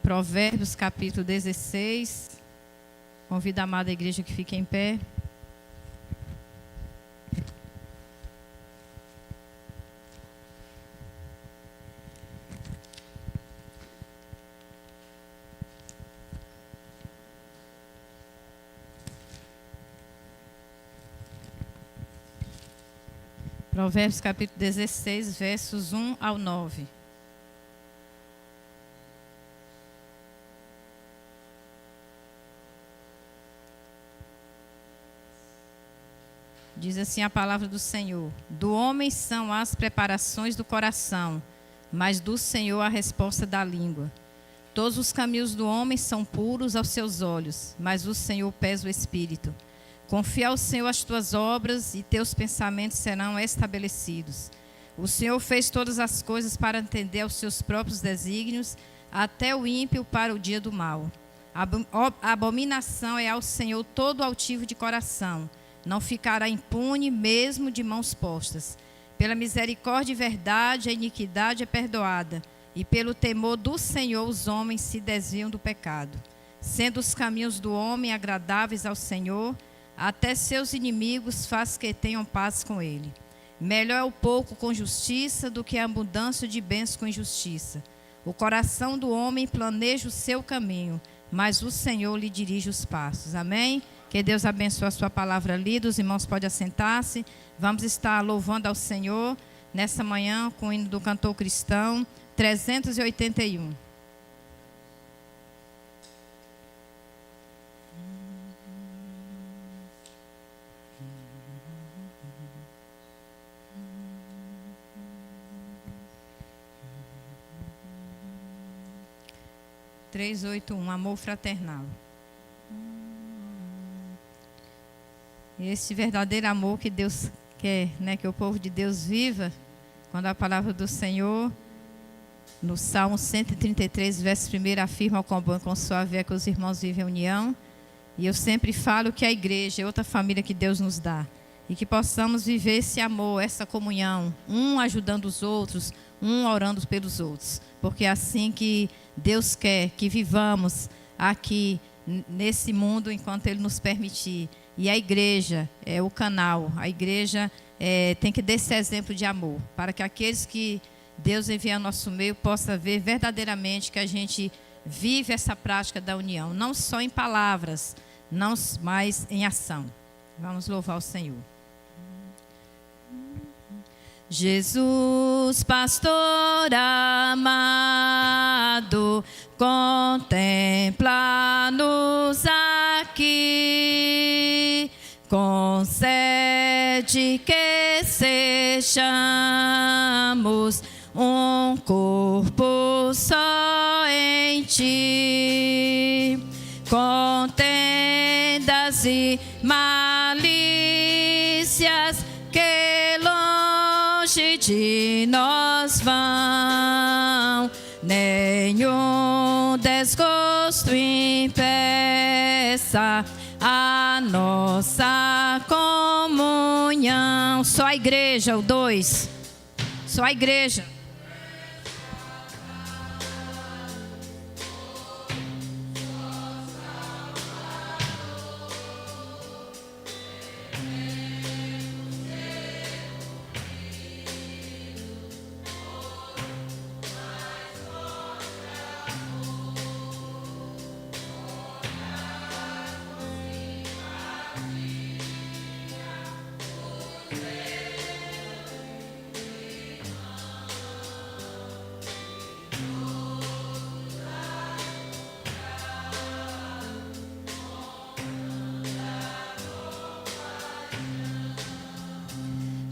Provérbios, capítulo 16. Convido a amada igreja que fique em pé. Provérbios, capítulo 16, versos 1 ao 9. Diz assim a palavra do Senhor: do homem são as preparações do coração, mas do Senhor a resposta da língua. Todos os caminhos do homem são puros aos seus olhos, mas o Senhor pesa o espírito. Confia ao Senhor as tuas obras e teus pensamentos serão estabelecidos. O Senhor fez todas as coisas para atender aos seus próprios desígnios, até o ímpio para o dia do mal. A abominação é ao Senhor todo altivo de coração. Não ficará impune mesmo de mãos postas. Pela misericórdia e verdade a iniquidade é perdoada, e pelo temor do Senhor os homens se desviam do pecado. Sendo os caminhos do homem agradáveis ao Senhor, até seus inimigos faz que tenham paz com ele. Melhor é o pouco com justiça do que a abundância de bens com injustiça. O coração do homem planeja o seu caminho, mas o Senhor lhe dirige os passos. Amém? Que Deus abençoe a sua palavra lida. Os irmãos podem assentar-se. Vamos estar louvando ao Senhor nessa manhã com o hino do cantor cristão 381. Amor fraternal. Esse verdadeiro amor que Deus quer, que o povo de Deus viva, quando a palavra do Senhor, no Salmo 133, verso 1, afirma: com suave é que os irmãos vivem em união. E eu sempre falo que a igreja é outra família que Deus nos dá. E que possamos viver esse amor, essa comunhão, um ajudando os outros, um orando pelos outros. Porque é assim que Deus quer que vivamos aqui nesse mundo enquanto Ele nos permitir. E a igreja é o canal, a igreja tem que dar esse exemplo de amor, para que aqueles que Deus envia ao nosso meio possam ver verdadeiramente que a gente vive essa prática da união, não só em palavras, mas em ação. Vamos louvar o Senhor. Jesus, pastor amado, contempla-nos aqui, concede que sejamos um corpo só em ti, contendas e malícias que longe de nós vão, nenhum desgosto impeça a nossa comunhão. Só a igreja, o 2. Só a igreja.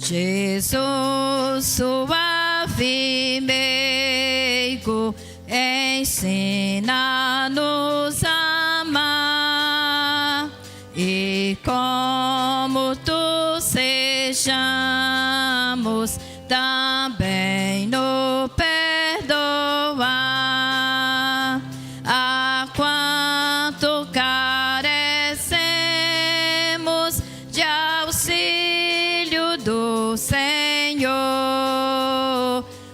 Jesus, suave meigo, ensina-nos a amar, e como tu sejamos, também no perdoar. A quanto carecemos de auxílio do Senhor,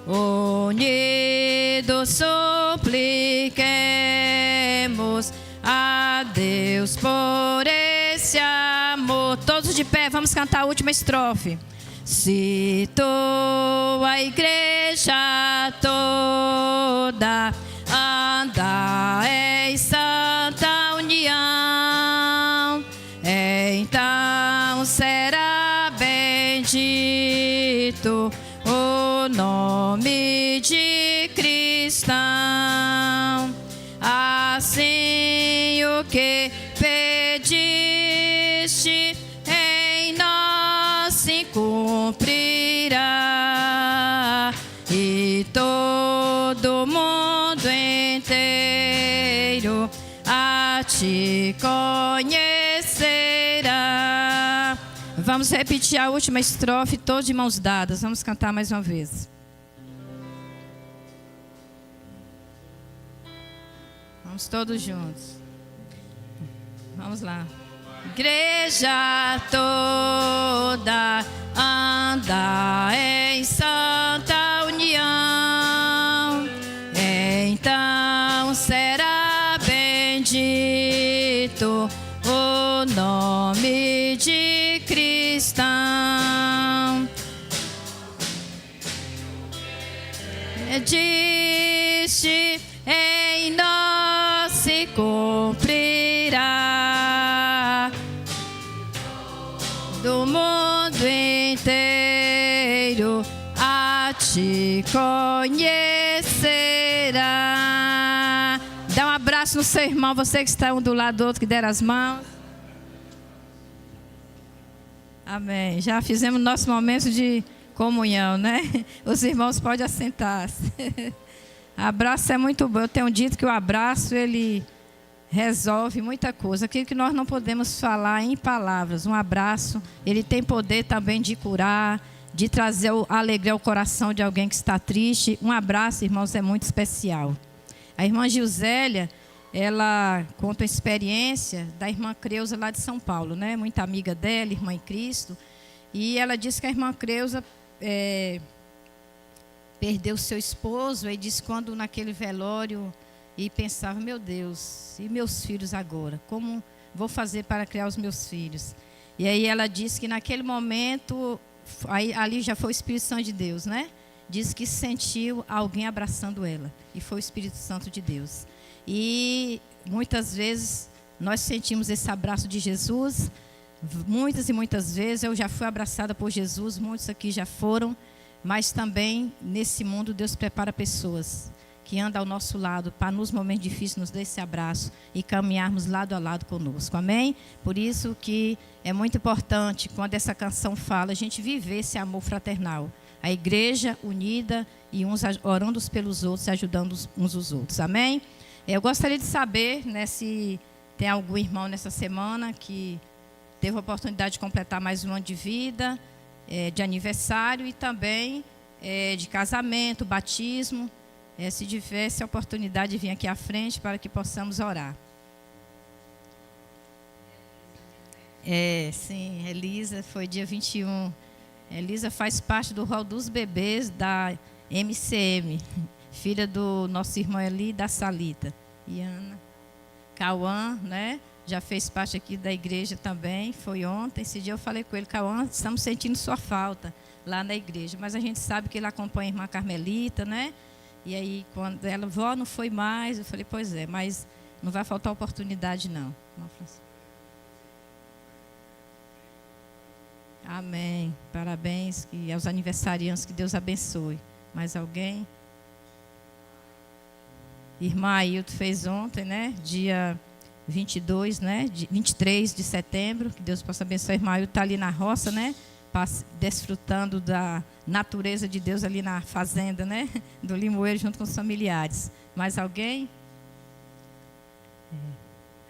unidos supliquemos cantar a última estrofe. Se tua igreja toda anda em santa união, então será bendito o nome de cristão. Assim o que pediste em nós se cumprirá, e todo mundo inteiro a te conhecerá. Vamos repetir a última estrofe, todos de mãos dadas. Vamos cantar mais uma vez. Vamos todos juntos. Vamos lá. Igreja toda anda em santa união, então será bendito o nome de cristão. Disse em nós se cumprirá, do mundo inteiro a te conhecerá. Dá um abraço no seu irmão, você que está um do lado do outro, que der as mãos. Amém. Já fizemos nosso momento de comunhão, né? Os irmãos podem assentar-se. Abraço é muito bom. Eu tenho dito que o abraço, ele resolve muita coisa. Aquilo que nós não podemos falar em palavras. Um abraço, ele tem poder também de curar, de trazer a alegria ao coração de alguém que está triste. Um abraço, irmãos, é muito especial. A irmã Gilzélia, ela conta a experiência da irmã Creuza lá de São Paulo, né? Muita amiga dela, irmã em Cristo. E ela disse que a irmã Creuza perdeu seu esposo, e disse quando naquele velório, e pensava, meu Deus, e meus filhos agora? Como vou fazer para criar os meus filhos? E aí ela disse que naquele momento, ali já foi o Espírito Santo de Deus, né? Diz que sentiu alguém abraçando ela, e foi o Espírito Santo de Deus. E muitas vezes nós sentimos esse abraço de Jesus, muitas e muitas vezes eu já fui abraçada por Jesus, muitos aqui já foram, mas também nesse mundo Deus prepara pessoas que andam ao nosso lado para nos momentos difíceis nos dar esse abraço e caminharmos lado a lado conosco, amém? Por isso que é muito importante, quando essa canção fala, a gente viver esse amor fraternal, a igreja unida e uns orando uns pelos outros, ajudando uns os outros, amém? Eu gostaria de saber, né, se tem algum irmão nessa semana que teve a oportunidade de completar mais um ano de vida, de aniversário e também de casamento, batismo. Se tivesse a oportunidade de vir aqui à frente para que possamos orar. Sim, Elisa, foi dia 21. Elisa faz parte do rol dos bebês da MCM, filha do nosso irmão Eli da Salita. E Ana, Cauã, né? Já fez parte aqui da igreja também, foi ontem. Esse dia eu falei com ele, Cauã, estamos sentindo sua falta lá na igreja. Mas a gente sabe que ele acompanha a irmã Carmelita, né? E aí, quando ela, vó, não foi mais, eu falei, pois é, mas não vai faltar oportunidade, não. Amém. Parabéns e aos aniversariantes, que Deus abençoe. Mais alguém? Irmã Ailton fez ontem, né? Dia 22, né? 23 de setembro. Que Deus possa abençoar. A irmã Ailton está ali na roça, né? Desfrutando da natureza de Deus ali na fazenda, né? Do Limoeiro, junto com os familiares. Mais alguém?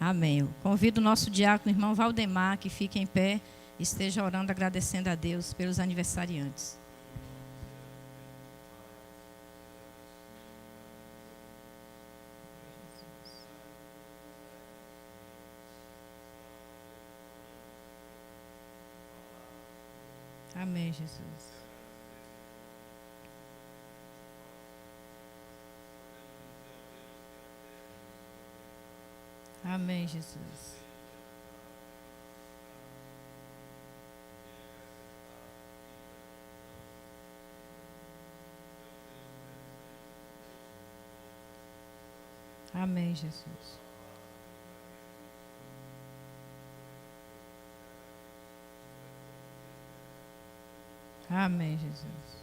Amém. Eu convido o nosso diácono, irmão Valdemar, que fique em pé e esteja orando, agradecendo a Deus pelos aniversariantes. Amém, Jesus. Amém, Jesus. Amém, Jesus. Amém, Jesus.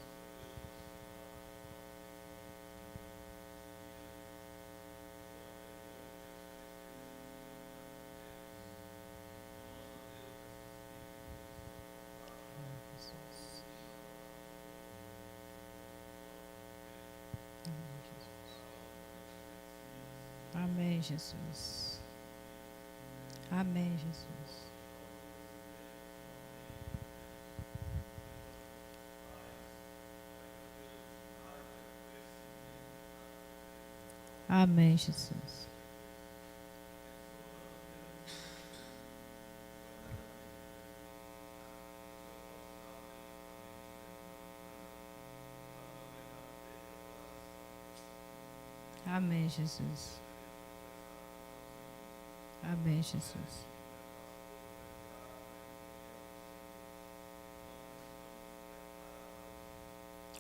Amém, Jesus. Amém, Jesus. Amém, Jesus. Amém, Jesus. Amém, Jesus.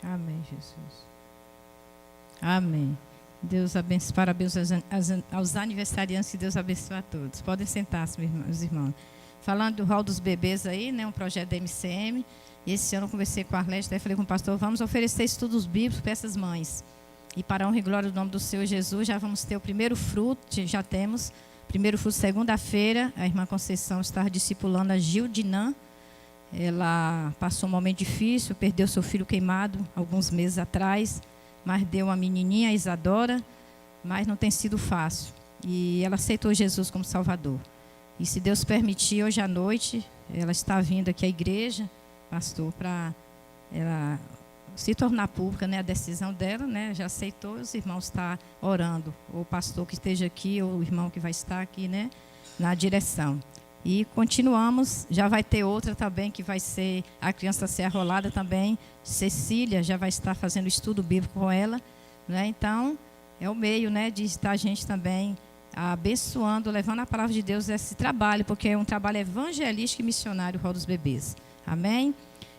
Amém, Jesus. Amém. Deus abençoe, parabéns aos aniversariantes, que Deus abençoe a todos. Podem sentar-se, meus irmãos. Falando do rol dos bebês aí, né, um projeto da MCM. E esse ano eu conversei com a Arlete, daí falei com o pastor, vamos oferecer estudos bíblicos para essas mães. E para a honra e glória do nome do Senhor Jesus, já vamos ter o primeiro fruto, já temos. Primeiro fruto, segunda-feira, a irmã Conceição está discipulando a Gildinã. Ela passou um momento difícil, perdeu seu filho queimado alguns meses atrás, mas deu uma menininha, a Isadora, mas não tem sido fácil. E ela aceitou Jesus como Salvador. E se Deus permitir, hoje à noite, ela está vindo aqui à igreja, pastor, para ela se tornar pública, né, a decisão dela, né, já aceitou, os irmãos estão orando, o pastor que esteja aqui, ou o irmão que vai estar aqui, né, na direção. E continuamos, já vai ter outra também, que vai ser a criança ser arrolada também, Cecília já vai estar fazendo estudo bíblico com ela, né, então é o meio, né, de estar a gente também abençoando, levando a palavra de Deus esse trabalho, porque é um trabalho evangelístico e missionário, o Rol dos Bebês. Amém?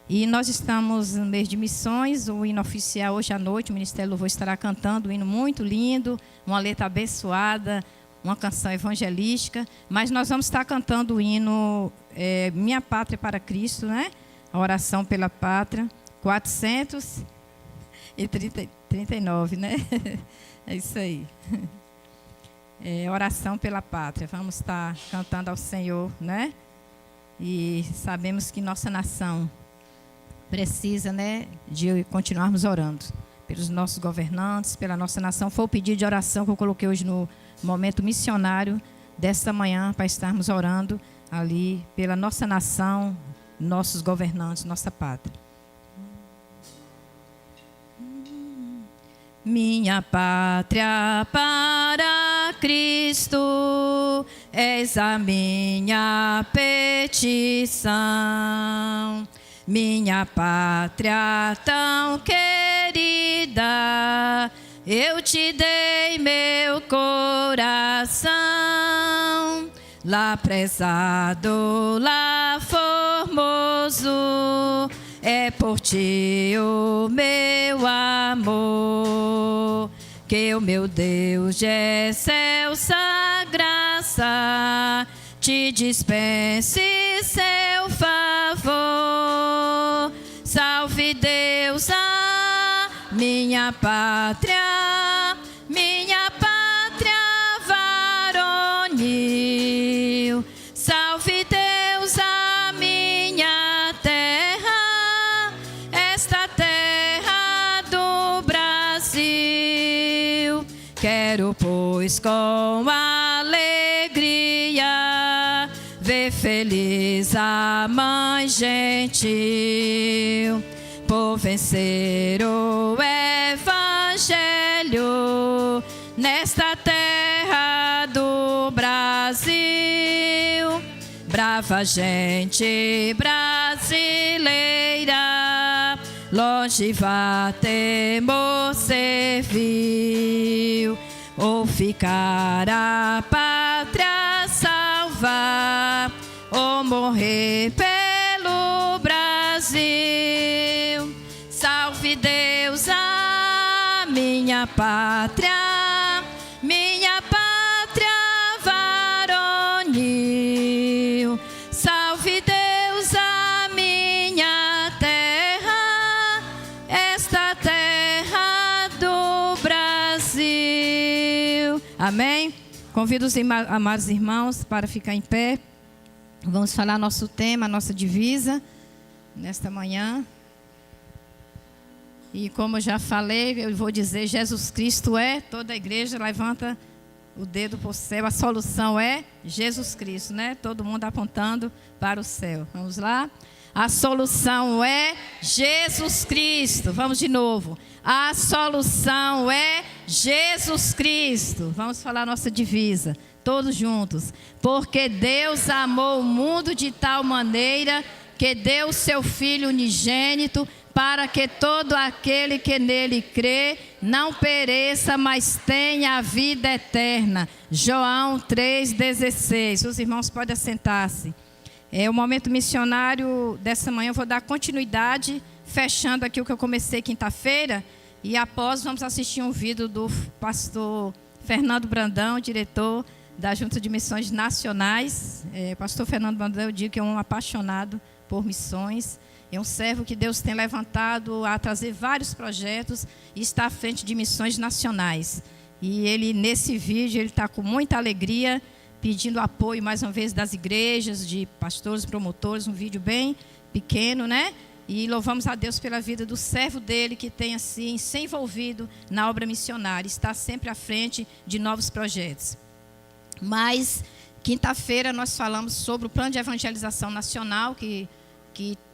E nós estamos no mês de missões, o hino oficial hoje à noite, o Ministério Louvor estará cantando um hino muito lindo, uma letra abençoada, uma canção evangelística, mas nós vamos estar cantando o hino Minha Pátria para Cristo, né? A oração pela pátria, 439, né? É isso aí. Oração pela pátria, vamos estar cantando ao Senhor, né? E sabemos que nossa nação precisa, né, de continuarmos orando pelos nossos governantes, pela nossa nação. Foi o pedido de oração que eu coloquei hoje no momento missionário desta manhã, para estarmos orando ali pela nossa nação, nossos governantes, nossa pátria. Minha pátria para Cristo, és a minha petição. Minha pátria tão querida, eu te dei meu coração. Lá prezado, lá formoso, é por ti o meu amor. Que o meu Deus de excelsa graça te dispense seu favor. Salve Deus a minha pátria, minha pátria varonil. Salve Deus a minha terra, esta terra do Brasil. Quero, pois, com alegria ver feliz a mãe gentil, por vencer o evangelho nesta terra do Brasil. Brava gente brasileira, longe vá temor servil, ou ficar a pátria salvar, ou morrer pelo Brasil. Salve Deus a minha pátria, minha Amém? Convido os amados irmãos para ficar em pé. Vamos falar nosso tema, nossa divisa, nesta manhã. E como eu já falei, eu vou dizer, Jesus Cristo é, toda a igreja levanta o dedo para o céu. A solução é Jesus Cristo, né? Todo mundo apontando para o céu. Vamos lá? A solução é Jesus Cristo. Vamos de novo. A solução é Jesus Cristo. Vamos falar nossa divisa, todos juntos. Porque Deus amou o mundo de tal maneira que deu o seu Filho unigênito, para que todo aquele que nele crê não pereça, mas tenha a vida eterna. João 3,16. Os irmãos podem assentar-se. É o momento missionário dessa manhã. Eu vou dar continuidade, fechando aqui o que eu comecei quinta-feira. E após vamos assistir um vídeo do pastor Fernando Brandão, diretor da Junta de Missões Nacionais. Pastor Fernando Brandão, eu digo que é um apaixonado por missões. É um servo que Deus tem levantado a trazer vários projetos e está à frente de missões nacionais. E ele, nesse vídeo, ele está com muita alegria, pedindo apoio, mais uma vez, das igrejas, de pastores, promotores, um vídeo bem pequeno, né? E louvamos a Deus pela vida do servo dele, que tem, assim, se envolvido na obra missionária, está sempre à frente de novos projetos. Mas, quinta-feira, nós falamos sobre o plano de evangelização nacional, que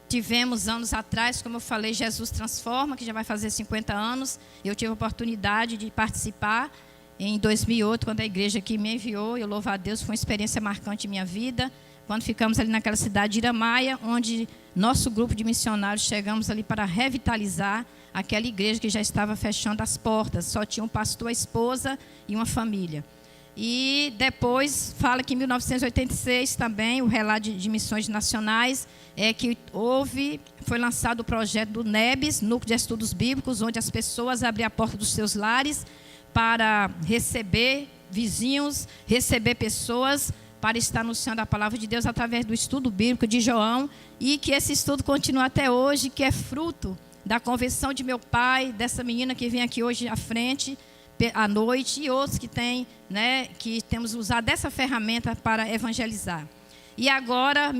tivemos anos atrás, como eu falei, Jesus Transforma, que já vai fazer 50 anos. Eu tive a oportunidade de participar em 2008, quando a igreja aqui me enviou. Eu louvo a Deus, foi uma experiência marcante em minha vida. Quando ficamos ali naquela cidade de Iramaia, onde nosso grupo de missionários chegamos ali para revitalizar aquela igreja que já estava fechando as portas. Só tinha um pastor, a esposa e uma família. E depois fala que em 1986 também, o relato de missões nacionais, que foi lançado o projeto do NEBS, Núcleo de Estudos Bíblicos, onde as pessoas abriam a porta dos seus lares para receber vizinhos, receber pessoas, para estar anunciando a palavra de Deus através do estudo bíblico de João, e que esse estudo continua até hoje, que é fruto da conversão de meu pai, dessa menina que vem aqui hoje à frente, à noite, e outros que que temos usado dessa ferramenta para evangelizar. E agora,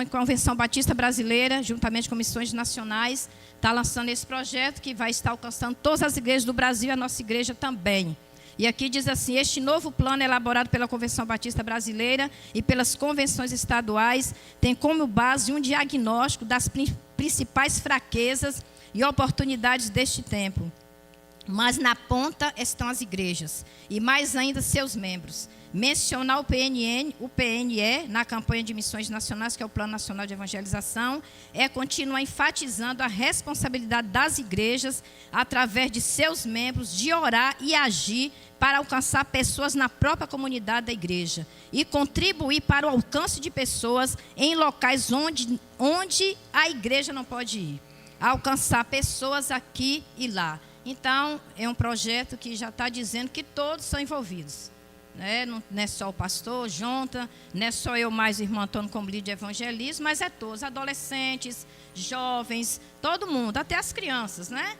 Convenção Batista Brasileira, juntamente com missões nacionais, está lançando esse projeto que vai estar alcançando todas as igrejas do Brasil e a nossa igreja também. E aqui diz assim: este novo plano elaborado pela Convenção Batista Brasileira e pelas convenções estaduais tem como base um diagnóstico das principais fraquezas e oportunidades deste tempo. Mas na ponta estão as igrejas, e mais ainda seus membros. Mencionar o PNE na campanha de missões nacionais, que é o Plano Nacional de Evangelização, é continuar enfatizando a responsabilidade das igrejas, através de seus membros, de orar e agir para alcançar pessoas na própria comunidade da igreja e contribuir para o alcance de pessoas em locais onde a igreja não pode ir. Alcançar pessoas aqui e lá. Então, é um projeto que já está dizendo que todos são envolvidos. Não é só o pastor, junta, não é só eu mais o irmão Antônio como líder de evangelismo, mas é todos, adolescentes, jovens, todo mundo, até as crianças, né?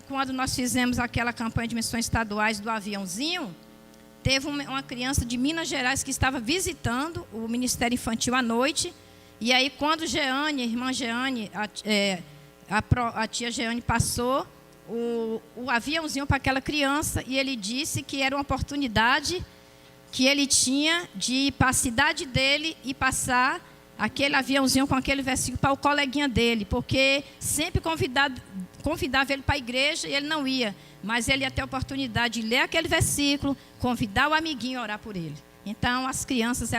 Quando nós fizemos aquela campanha de missões estaduais do aviãozinho, teve uma criança de Minas Gerais que estava visitando o Ministério Infantil à noite, e aí quando a irmã Jeane, a tia Jeane passou o aviãozinho para aquela criança, e ele disse que era uma oportunidade que ele tinha de ir para a cidade dele e passar aquele aviãozinho com aquele versículo para o coleguinha dele, porque sempre convidava ele para a igreja e ele não ia, mas ele ia ter a oportunidade de ler aquele versículo, convidar o amiguinho a orar por ele. Então as crianças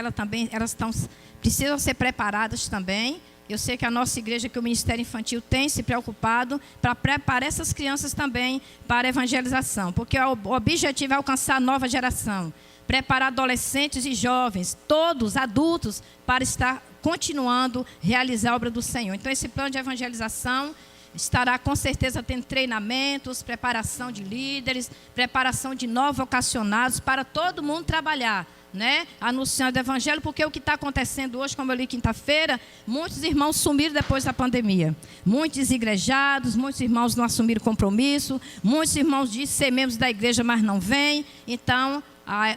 precisam ser preparadas também. Eu sei que a nossa igreja, que o Ministério Infantil tem se preocupado para preparar essas crianças também para a evangelização, porque o objetivo é alcançar a nova geração, preparar adolescentes e jovens, todos adultos, para estar continuando a realizar a obra do Senhor. Então esse plano de evangelização estará com certeza tendo treinamentos, preparação de líderes, preparação de novos vocacionados, para todo mundo trabalhar né, anunciando o evangelho, porque o que está acontecendo hoje, como eu li quinta-feira, muitos irmãos sumiram depois da pandemia. Muitos desigrejados, muitos irmãos não assumiram compromisso, muitos irmãos dizem ser membros da igreja, mas não vêm. Então,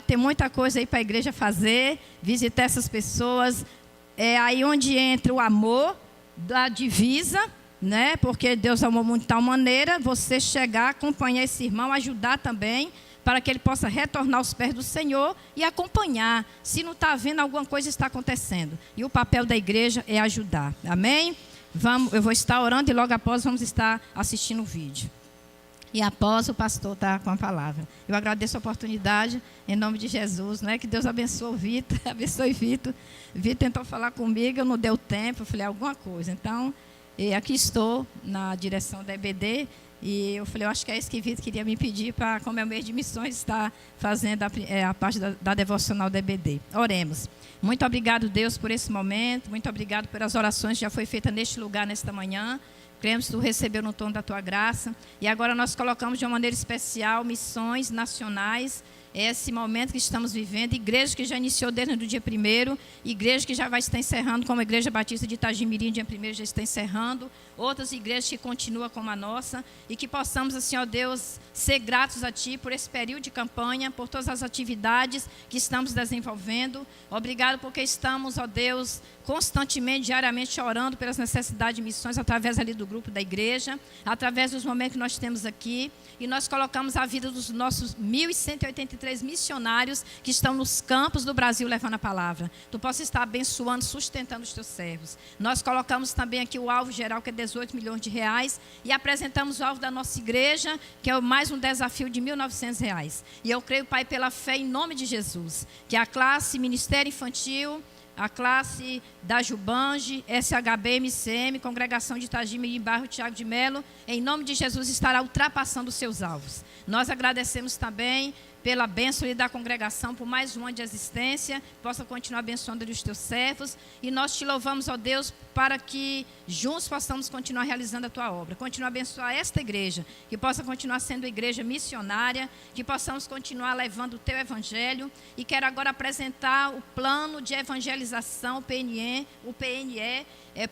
tem muita coisa aí para a igreja fazer, visitar essas pessoas. É aí onde entra o amor da divisa, né? Porque Deus amou muito de tal maneira, você chegar, acompanhar esse irmão, ajudar também, para que ele possa retornar aos pés do Senhor e acompanhar, se não está vendo alguma coisa está acontecendo. E o papel da igreja é ajudar, amém? Eu vou estar orando e logo após vamos estar assistindo o vídeo. E após o pastor está com a palavra. Eu agradeço a oportunidade, em nome de Jesus, né? Que Deus abençoe o Vitor, abençoe Vitor. Vitor tentou falar comigo, eu não deu tempo, eu falei alguma coisa. Então, aqui estou na direção da EBD. E eu falei, eu acho que é isso que Vitor queria me pedir para, como é o mês de missões, estar fazendo a parte da devocional da EBD. Oremos. Muito obrigado, Deus, por esse momento. Muito obrigado pelas orações que já foi feita neste lugar, nesta manhã. Cremos que tu recebeu no tom da tua graça. E agora nós colocamos de uma maneira especial missões nacionais. Esse momento que estamos vivendo, igreja que já iniciou desde o dia 1º, igreja que já vai estar encerrando, como a Igreja Batista de Itagimirim, dia 1º já está encerrando, outras igrejas que continuam como a nossa, e que possamos, assim, ó Deus, ser gratos a Ti por esse período de campanha, por todas as atividades que estamos desenvolvendo. Obrigado porque estamos, ó Deus, constantemente, diariamente orando pelas necessidades de missões através ali do grupo da igreja, através dos momentos que nós temos aqui, e nós colocamos a vida dos nossos 1.183 missionários que estão nos campos do Brasil levando a palavra. Tu possa estar abençoando, sustentando os teus servos. Nós colocamos também aqui o alvo geral, que é 18 milhões de reais, e apresentamos o alvo da nossa igreja, que é mais um desafio de R$1.900. E eu creio, Pai, pela fé, em nome de Jesus, que a classe Ministério Infantil, a classe da Jubange, SHB, MCM, Congregação de Itagimirim, bairro Tiago de Melo, em nome de Jesus, estará ultrapassando os seus alvos. Nós agradecemos também pela bênção da congregação, por mais um ano de existência, possa continuar abençoando os teus servos, e nós te louvamos, ó Deus, para que juntos possamos continuar realizando a tua obra, continuar a abençoar esta igreja, que possa continuar sendo igreja missionária, que possamos continuar levando o teu evangelho, e quero agora apresentar o plano de evangelização, o PNE,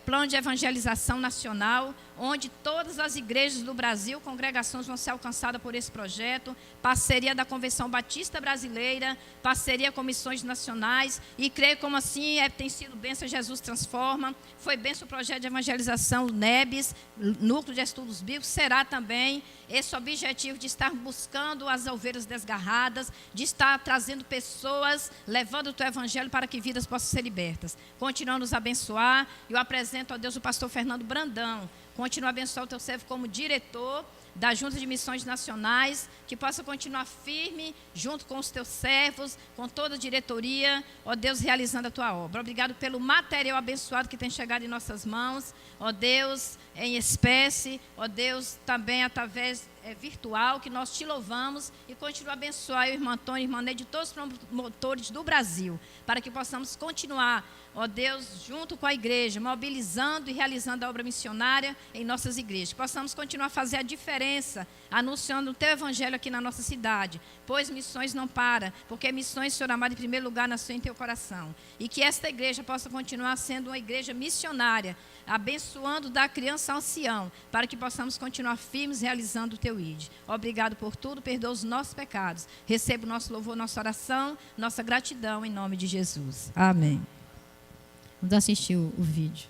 plano de evangelização nacional, onde todas as igrejas do Brasil, congregações vão ser alcançadas por esse projeto, parceria da Convenção Batista Brasileira, parceria com missões nacionais, e creio como assim tem sido bênção Jesus Transforma, foi bênção o projeto de evangelização NEBS, Núcleo de Estudos Bíblicos, será também esse objetivo de estar buscando as ovelhas desgarradas, de estar trazendo pessoas, levando o teu evangelho para que vidas possam ser libertas. Continua a nos abençoar. Eu apresento a Deus o pastor Fernando Brandão. Continua a abençoar o teu servo como diretor da Junta de Missões Nacionais, que possa continuar firme junto com os teus servos, com toda a diretoria, ó Deus, realizando a tua obra. Obrigado pelo material abençoado que tem chegado em nossas mãos, ó Deus, em espécie, ó Deus, também através virtual, que nós te louvamos, e continua a abençoar o irmão Antônio e irmã Neide, de todos os promotores do Brasil, para que possamos continuar, ó Deus, junto com a igreja, mobilizando e realizando a obra missionária em nossas igrejas. Possamos continuar a fazer a diferença, anunciando o teu evangelho aqui na nossa cidade, pois missões não param, porque missões, Senhor amado, em primeiro lugar nasceu em teu coração. E que esta igreja possa continuar sendo uma igreja missionária, abençoando da criança ao ancião, para que possamos continuar firmes realizando o teu ID. Obrigado por tudo, perdoa os nossos pecados. Receba o nosso louvor, nossa oração, nossa gratidão, em nome de Jesus. Amém. Vamos assistir o vídeo.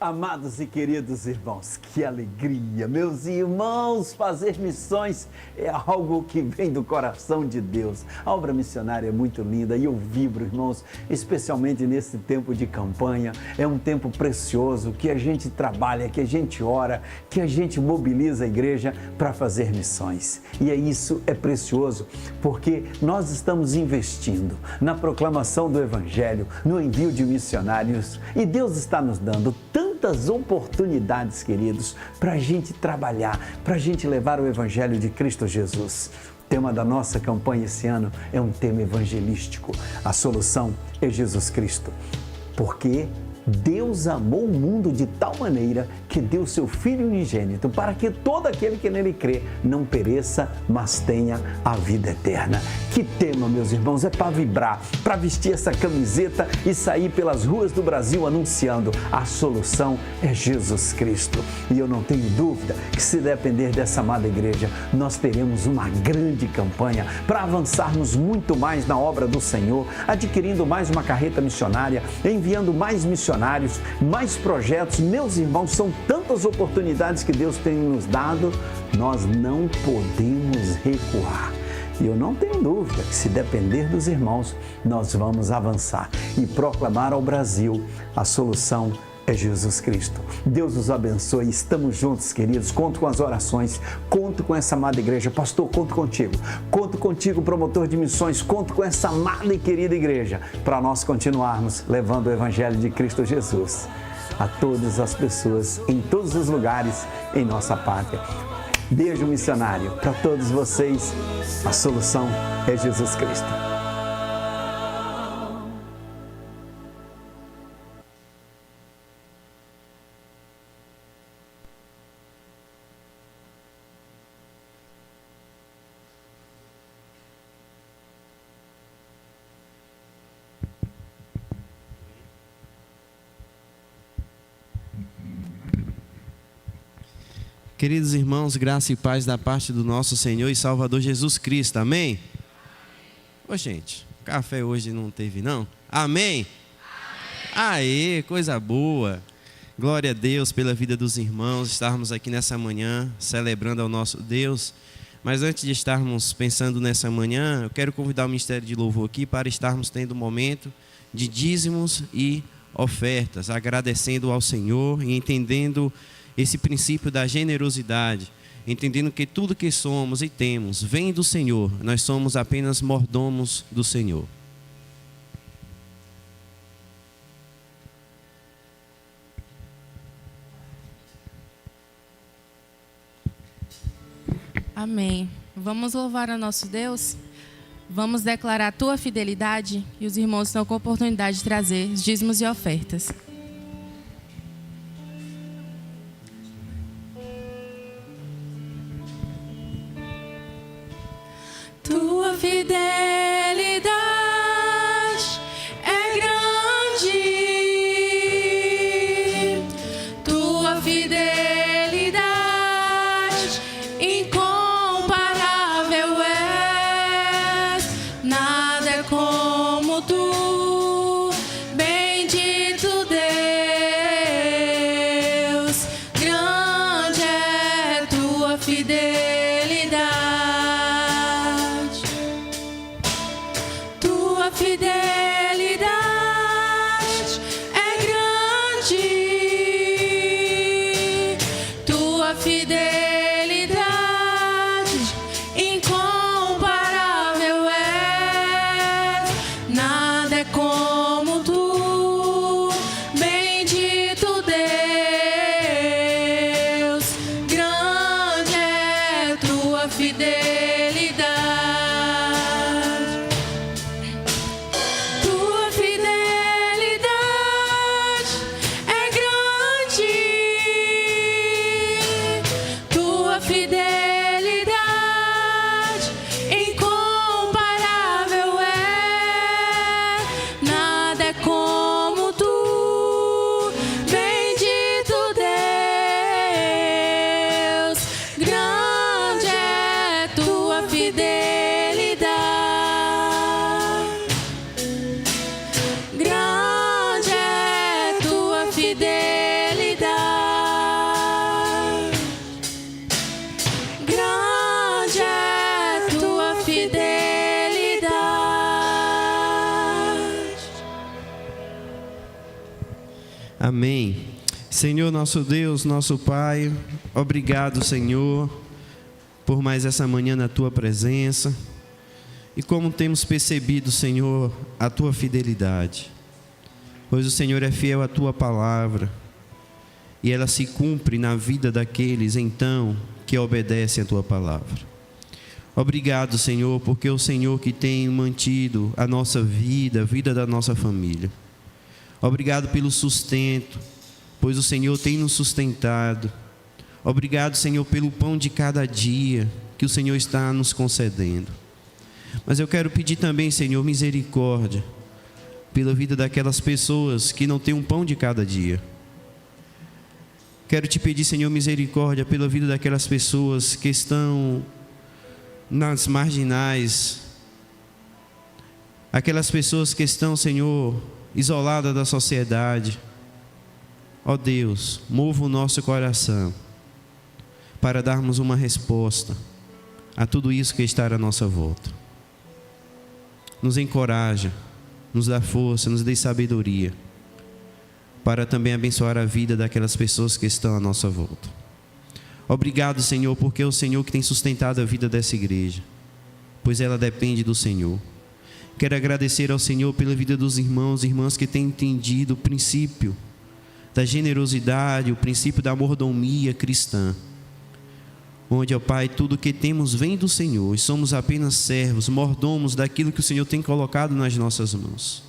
Amados e queridos irmãos, que alegria! Meus irmãos, fazer missões é algo que vem do coração de Deus. A obra missionária é muito linda e eu vibro, irmãos, especialmente nesse tempo de campanha. É um tempo precioso que a gente trabalha, que a gente ora, que a gente mobiliza a igreja para fazer missões. E isso é precioso porque nós estamos investindo na proclamação do Evangelho, no envio de missionários, e Deus está nos dando tantas oportunidades, queridos, para a gente trabalhar, para a gente levar o Evangelho de Cristo Jesus. O tema da nossa campanha esse ano é um tema evangelístico. A solução é Jesus Cristo. Porque Deus amou o mundo de tal maneira que deu seu Filho unigênito para que todo aquele que nele crê não pereça, mas tenha a vida eterna. Que tema, meus irmãos, é para vibrar, para vestir essa camiseta e sair pelas ruas do Brasil anunciando: a solução é Jesus Cristo. E eu não tenho dúvida que, se depender dessa amada igreja, nós teremos uma grande campanha para avançarmos muito mais na obra do Senhor, adquirindo mais uma carreta missionária, enviando mais missionários, mais projetos. Meus irmãos, são tantas oportunidades que Deus tem nos dado, nós não podemos recuar. E eu não tenho dúvida que, se depender dos irmãos, nós vamos avançar e proclamar ao Brasil: a solução é Jesus Cristo. Deus os abençoe. Estamos juntos, queridos. Conto com as orações, conto com essa amada igreja. Pastor, conto contigo, promotor de missões, conto com essa amada e querida igreja para nós continuarmos levando o Evangelho de Cristo Jesus a todas as pessoas, em todos os lugares, em nossa pátria. Beijo missionário para todos vocês. A solução é Jesus Cristo. Queridos irmãos, graça e paz da parte do nosso Senhor e Salvador Jesus Cristo, amém? Ô gente, café hoje não teve não? Amém? Aê, coisa boa! Glória a Deus pela vida dos irmãos, estarmos aqui nessa manhã celebrando ao nosso Deus. Mas antes de estarmos pensando nessa manhã, eu quero convidar o Ministério de Louvor aqui para estarmos tendo um momento de dízimos e ofertas, agradecendo ao Senhor e entendendo esse princípio da generosidade, entendendo que tudo que somos e temos vem do Senhor, nós somos apenas mordomos do Senhor. Amém. Vamos louvar a nosso Deus? Vamos declarar a tua fidelidade, e os irmãos estão com a oportunidade de trazer os dízimos e ofertas. Tua fidelidade é grande, tua fidelidade incomparável é, nada é como tu, bendito Deus. Amém. Senhor nosso Deus, nosso Pai, obrigado, Senhor, por mais essa manhã na Tua presença. E como temos percebido, Senhor, a Tua fidelidade. Pois o Senhor é fiel à Tua palavra. E ela se cumpre na vida daqueles, então, que obedecem à Tua palavra. Obrigado, Senhor, porque é o Senhor que tem mantido a nossa vida, a vida da nossa família. Obrigado pelo sustento, pois o Senhor tem nos sustentado. Obrigado, Senhor, pelo pão de cada dia que o Senhor está nos concedendo. Mas eu quero pedir também, Senhor, misericórdia pela vida daquelas pessoas que não têm um pão de cada dia. Quero te pedir, Senhor, misericórdia pela vida daquelas pessoas que estão nas marginais, aquelas pessoas que estão, Senhor, isoladas da sociedade. Ó Deus, mova o nosso coração para darmos uma resposta a tudo isso que está à nossa volta. Nos encoraja, nos dá força, nos dê sabedoria para também abençoar a vida daquelas pessoas que estão à nossa volta. Obrigado, Senhor, porque é o Senhor que tem sustentado a vida dessa igreja, pois ela depende do Senhor. Quero agradecer ao Senhor pela vida dos irmãos e irmãs que têm entendido o princípio da generosidade, o princípio da mordomia cristã, onde, ó Pai, tudo que temos vem do Senhor e somos apenas servos, mordomos daquilo que o Senhor tem colocado nas nossas mãos.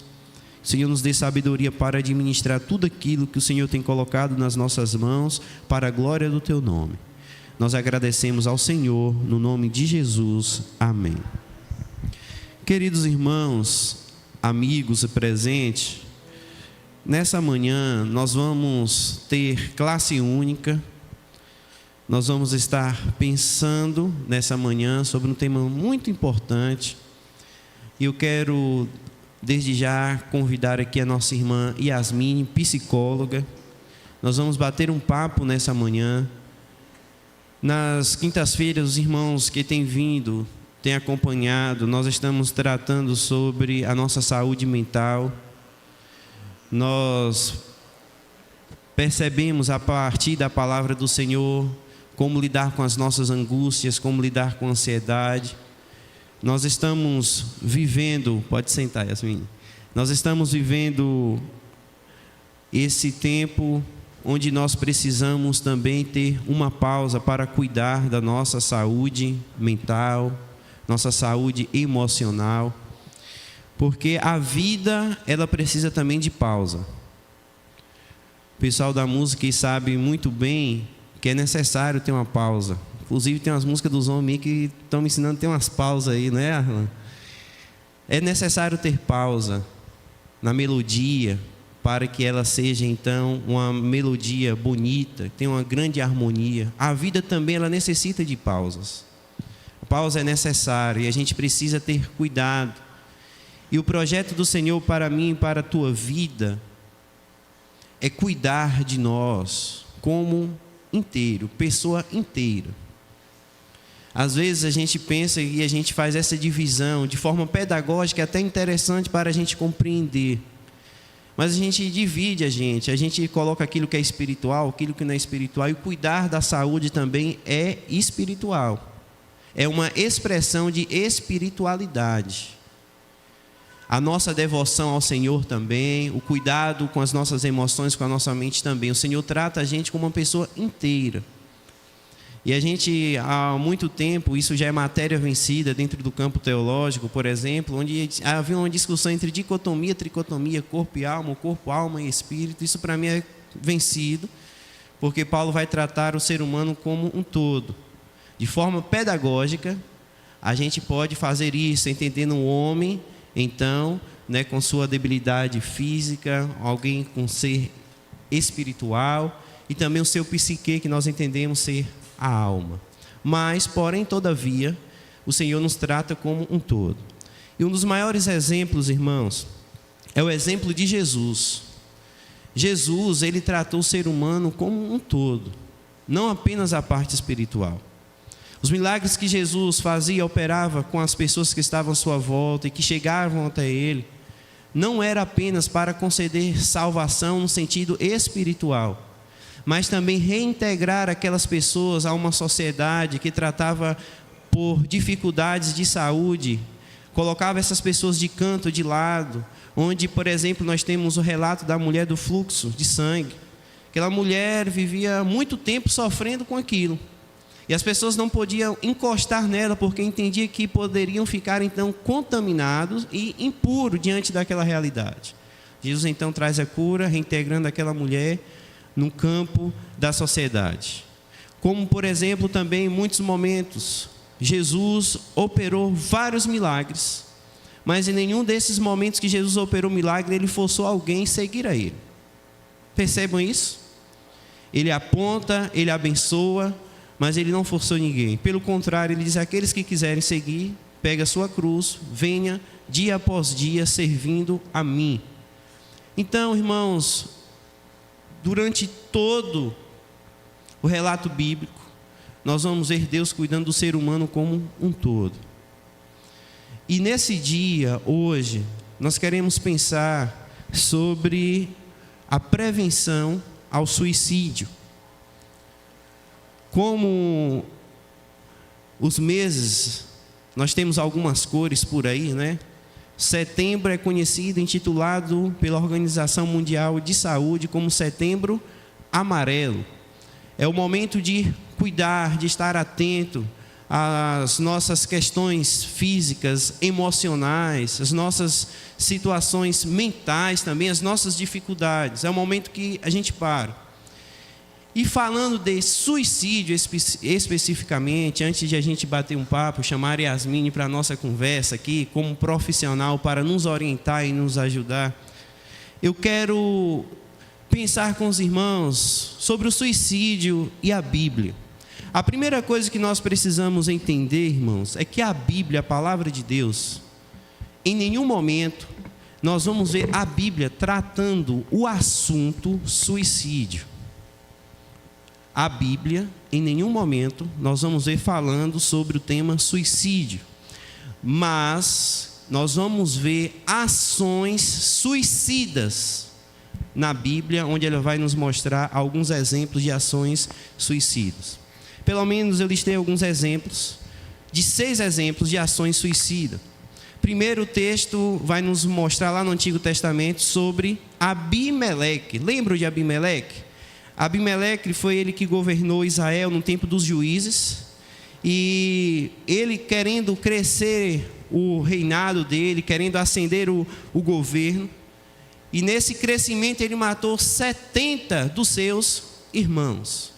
O Senhor nos dê sabedoria para administrar tudo aquilo que o Senhor tem colocado nas nossas mãos para a glória do Teu nome. Nós agradecemos ao Senhor, no nome de Jesus. Amém. Queridos irmãos, amigos e presentes, nessa manhã nós vamos ter classe única. Nós vamos estar pensando nessa manhã sobre um tema muito importante. E eu quero, desde já, convidar aqui a nossa irmã Yasmine, psicóloga. Nós vamos bater um papo nessa manhã. Nas quintas-feiras, os irmãos que têm vindo, têm acompanhado, nós estamos tratando sobre a nossa saúde mental. Nós percebemos a partir da palavra do Senhor como lidar com as nossas angústias, como lidar com a ansiedade. Nós estamos vivendo, pode sentar, Yasmin. Nós estamos vivendo esse tempo onde nós precisamos também ter uma pausa para cuidar da nossa saúde mental, nossa saúde emocional, porque a vida, ela precisa também de pausa. O pessoal da música sabe muito bem que é necessário ter uma pausa. Inclusive tem umas músicas dos homens que estão me ensinando a ter umas pausas aí, não é, Arlan? É necessário ter pausa na melodia, para que ela seja então uma melodia bonita, tenha uma grande harmonia. A vida também, ela necessita de pausas. A pausa é necessária e a gente precisa ter cuidado. E o projeto do Senhor para mim e para a tua vida é cuidar de nós como inteiro, pessoa inteira. Às vezes a gente pensa e a gente faz essa divisão de forma pedagógica, até interessante para a gente compreender. Mas a gente divide a gente coloca aquilo que é espiritual, aquilo que não é espiritual, e cuidar da saúde também é espiritual. É uma expressão de espiritualidade. A nossa devoção ao Senhor também, o cuidado com as nossas emoções, com a nossa mente também. O Senhor trata a gente como uma pessoa inteira. E a gente, há muito tempo, isso já é matéria vencida dentro do campo teológico, por exemplo, onde havia uma discussão entre dicotomia, tricotomia, corpo e alma, corpo, alma e espírito. Isso para mim é vencido, porque Paulo vai tratar o ser humano como um todo. De forma pedagógica, a gente pode fazer isso, entendendo o homem, então, com sua debilidade física, alguém com ser espiritual, e também o seu psique, que nós entendemos ser a alma. Mas, porém, todavia, o Senhor nos trata como um todo. E um dos maiores exemplos, irmãos, é o exemplo de Jesus. Jesus, ele tratou o ser humano como um todo, não apenas a parte espiritual. Os milagres que Jesus fazia, operava com as pessoas que estavam à sua volta e que chegavam até ele, não era apenas para conceder salvação no sentido espiritual, mas também reintegrar aquelas pessoas a uma sociedade que tratava por dificuldades de saúde, colocava essas pessoas de canto, de lado, onde, por exemplo, nós temos o relato da mulher do fluxo de sangue. Aquela mulher vivia muito tempo sofrendo com aquilo. E as pessoas não podiam encostar nela porque entendiam que poderiam ficar então contaminados e impuros diante daquela realidade. Jesus então traz a cura, reintegrando aquela mulher no campo da sociedade. Como, por exemplo, também em muitos momentos, Jesus operou vários milagres, mas em nenhum desses momentos que Jesus operou milagre, ele forçou alguém a seguir a ele. Percebam isso? Ele aponta, ele abençoa, mas ele não forçou ninguém. Pelo contrário, ele diz: aqueles que quiserem seguir, pegue a sua cruz, venha dia após dia servindo a mim. Então, irmãos, durante todo o relato bíblico, nós vamos ver Deus cuidando do ser humano como um todo. E nesse dia, hoje, nós queremos pensar sobre a prevenção ao suicídio. Como os meses, nós temos algumas cores por aí, né? Setembro é conhecido, intitulado pela Organização Mundial de Saúde como Setembro Amarelo. É o momento de cuidar, de estar atento às nossas questões físicas, emocionais, as nossas situações mentais também, as nossas dificuldades. É o momento que a gente para. E falando de suicídio especificamente, antes de a gente bater um papo, chamar a Yasmine para a nossa conversa aqui, como profissional, para nos orientar e nos ajudar, eu quero pensar com os irmãos sobre o suicídio e a Bíblia. A primeira coisa que nós precisamos entender, irmãos, é que a Bíblia, a palavra de Deus, em nenhum momento nós vamos ver a Bíblia tratando o assunto suicídio. A Bíblia, em nenhum momento, nós vamos ver falando sobre o tema suicídio. Mas nós vamos ver ações suicidas na Bíblia, onde ela vai nos mostrar alguns exemplos de ações suicidas. Pelo menos eu listei alguns exemplos, de 6 exemplos de ações suicidas. Primeiro, o texto vai nos mostrar lá no Antigo Testamento sobre Abimeleque. Lembram de Abimeleque? Abimeleque foi ele que governou Israel no tempo dos juízes, e ele querendo crescer o reinado dele, querendo ascender o governo, e nesse crescimento ele matou 70 dos seus irmãos.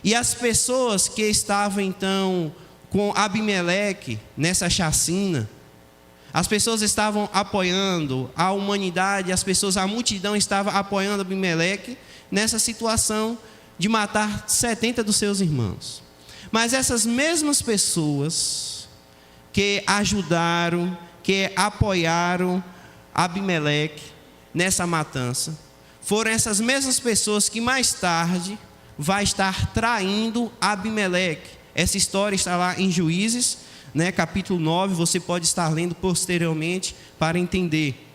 E as pessoas que estavam então com Abimeleque nessa chacina, as pessoas estavam apoiando a humanidade, a multidão estava apoiando Abimeleque nessa situação de matar 70 dos seus irmãos. Mas essas mesmas pessoas que ajudaram, que apoiaram Abimeleque nessa matança, foram essas mesmas pessoas que mais tarde vai estar traindo Abimeleque. Essa história está lá em Juízes, né, capítulo 9, você pode estar lendo posteriormente para entender.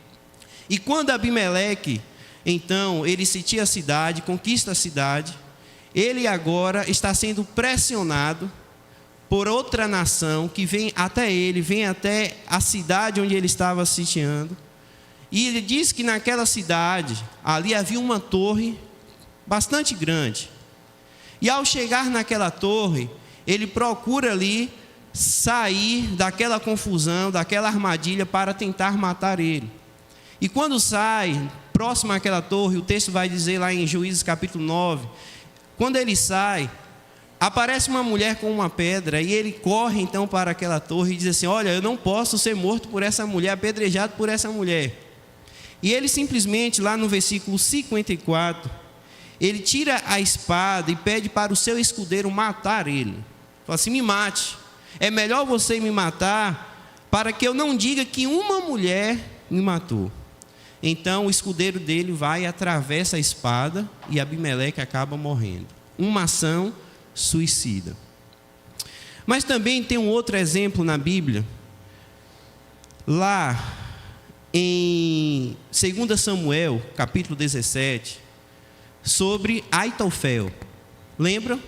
E quando Abimeleque, então, ele sitia a cidade, conquista a cidade, ele agora está sendo pressionado por outra nação que vem até ele, vem até a cidade onde ele estava sitiando. E ele diz que naquela cidade, ali havia uma torre bastante grande. E ao chegar naquela torre, ele procura ali sair daquela confusão, daquela armadilha para tentar matar ele. E quando sai, próximo àquela torre, o texto vai dizer lá em Juízes capítulo 9, quando ele sai, aparece uma mulher com uma pedra, e ele corre então para aquela torre e diz assim: olha, eu não posso ser morto por essa mulher, apedrejado por essa mulher. E ele simplesmente, lá no versículo 54, ele tira a espada e pede para o seu escudeiro matar ele. Fala assim: me mate, é melhor você me matar, para que eu não diga que uma mulher me matou. Então o escudeiro dele vai e atravessa a espada, e Abimeleque acaba morrendo. Uma ação suicida. Mas também tem um outro exemplo na Bíblia. Lá em 2 Samuel, capítulo 17, sobre Aitofel. Lembram?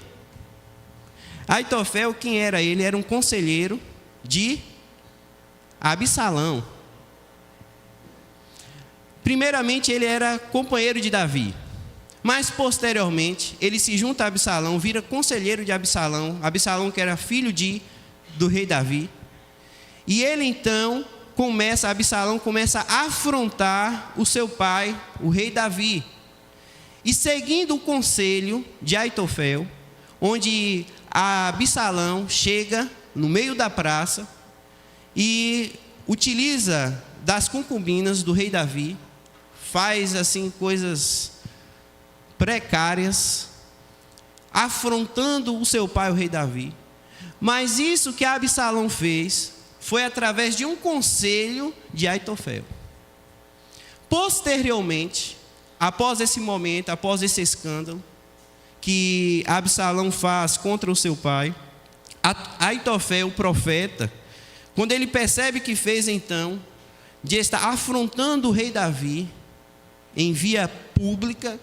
Aitofel, quem era ele? Era um conselheiro de Absalão. Primeiramente, ele era companheiro de Davi. Mas, posteriormente, ele se junta a Absalão, vira conselheiro de Absalão. Absalão, que era filho do rei Davi. E ele, então, Absalão começa a afrontar o seu pai, o rei Davi. E seguindo o conselho de Aitofel, onde Absalão chega no meio da praça e utiliza das concubinas do rei Davi, faz assim coisas precárias, afrontando o seu pai, o rei Davi. Mas isso que Absalão fez foi através de um conselho de Aitofel. Posteriormente, após esse momento, após esse escândalo que Absalão faz contra o seu pai, Aitofel, o profeta, quando ele percebe que fez então, de estar afrontando o rei Davi em via pública,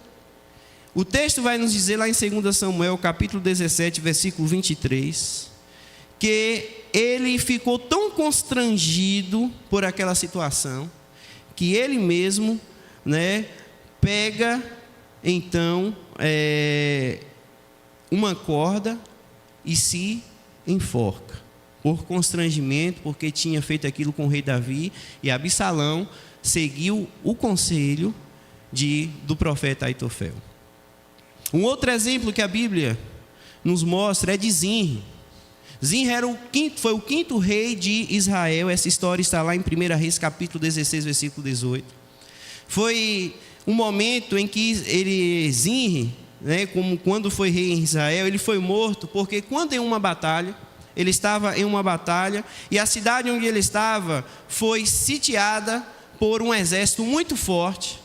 o texto vai nos dizer lá em 2 Samuel, capítulo 17, versículo 23, que ele ficou tão constrangido por aquela situação, que ele mesmo, pega então uma corda e se enforca, por constrangimento, porque tinha feito aquilo com o rei Davi, e Absalão seguiu o conselho do profeta Aitofel. Um outro exemplo que a Bíblia nos mostra é de Zinri. Zinri foi o quinto rei de Israel. Essa história está lá em 1 Reis, capítulo 16, versículo 18. Foi um momento em que Zinri, como quando foi rei em Israel, ele foi morto, porque quando ele estava em uma batalha, e a cidade onde ele estava foi sitiada por um exército muito forte.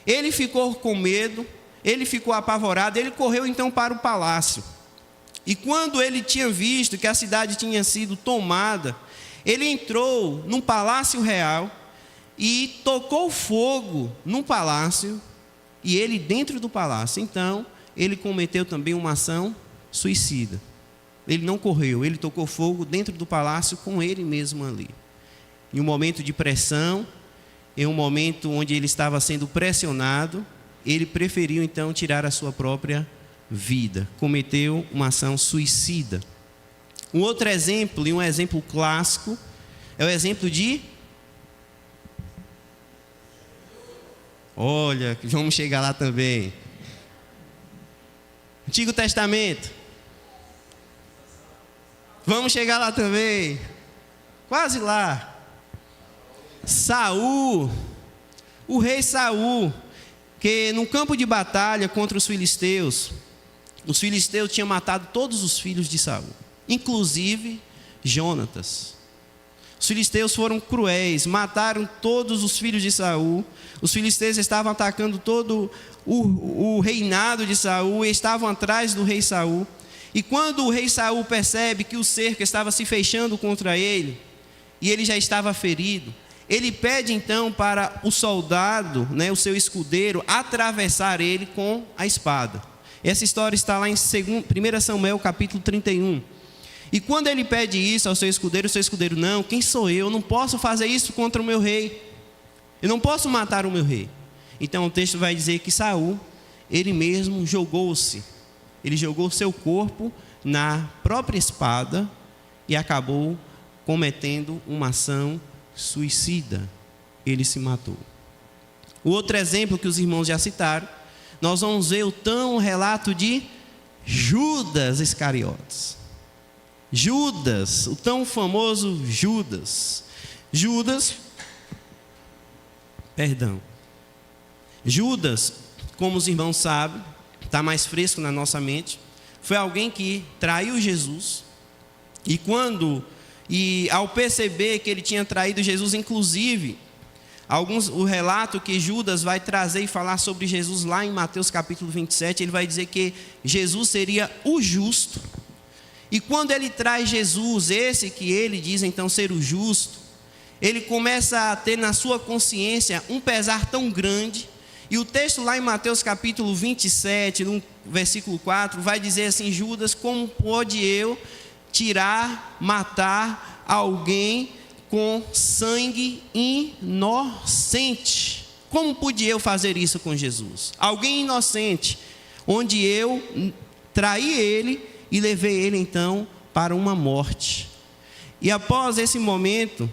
Ele ficou com medo, ele ficou apavorado, ele correu então para o palácio. E quando ele tinha visto que a cidade tinha sido tomada, ele entrou num palácio real e tocou fogo no palácio, e ele dentro do palácio. Então, ele cometeu também uma ação suicida. Ele não correu, ele tocou fogo dentro do palácio com ele mesmo ali. Em um momento de pressão, em um momento onde ele estava sendo pressionado, ele preferiu então tirar a sua própria vida, cometeu uma ação suicida. Um outro exemplo, e um exemplo clássico, é o exemplo de... Olha, vamos chegar lá também. Antigo Testamento. Vamos chegar lá também. Quase lá. Saul, o rei Saul, que no campo de batalha contra os filisteus tinham matado todos os filhos de Saul, inclusive Jonatas. Os filisteus foram cruéis, mataram todos os filhos de Saul. Os filisteus estavam atacando todo o reinado de Saul e estavam atrás do rei Saul. E quando o rei Saul percebe que o cerco estava se fechando contra ele, e ele já estava ferido, ele pede então para o soldado, o seu escudeiro, atravessar ele com a espada. Essa história está lá em 1 Samuel capítulo 31. E quando ele pede isso ao seu escudeiro, o seu escudeiro: não, quem sou eu? Eu não posso fazer isso contra o meu rei. Eu não posso matar o meu rei. Então o texto vai dizer que Saul, ele mesmo jogou-se. Ele jogou seu corpo na própria espada e acabou cometendo uma ação suicida. Ele se matou. O outro exemplo que os irmãos já citaram, nós vamos ver o relato de Judas Iscariotes. Judas, o tão famoso Judas. Judas, como os irmãos sabem, está mais fresco na nossa mente, foi alguém que traiu Jesus, e ao perceber que ele tinha traído Jesus, inclusive, o relato que Judas vai trazer e falar sobre Jesus lá em Mateus capítulo 27, ele vai dizer que Jesus seria o justo. E quando ele traz Jesus, esse que ele diz então ser o justo, ele começa a ter na sua consciência um pesar tão grande. E o texto lá em Mateus capítulo 27, no versículo 4, vai dizer assim: Judas, como pode eu matar alguém com sangue inocente? Como pude eu fazer isso com Jesus? Alguém inocente, onde eu traí ele e levei ele então para uma morte. E após esse momento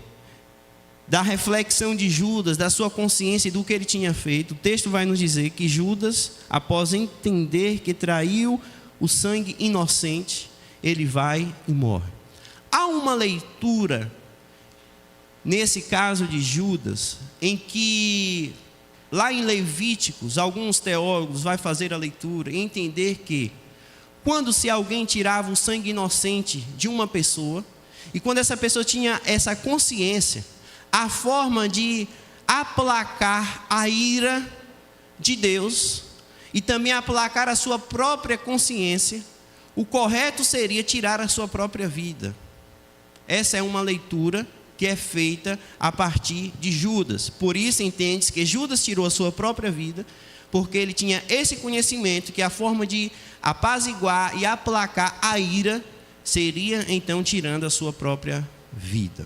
da reflexão de Judas, da sua consciência e do que ele tinha feito, o texto vai nos dizer que Judas, após entender que traiu o sangue inocente, ele vai e morre. Há uma leitura, nesse caso de Judas, em que, lá em Levíticos, alguns teólogos vão fazer a leitura e entender que, quando se alguém tirava o sangue inocente de uma pessoa, e quando essa pessoa tinha essa consciência, a forma de aplacar a ira de Deus e também aplacar a sua própria consciência, o correto seria tirar a sua própria vida. Essa é uma leitura que é feita a partir de Judas. Por isso entende-se que Judas tirou a sua própria vida, porque ele tinha esse conhecimento que a forma de apaziguar e aplacar a ira seria então tirando a sua própria vida.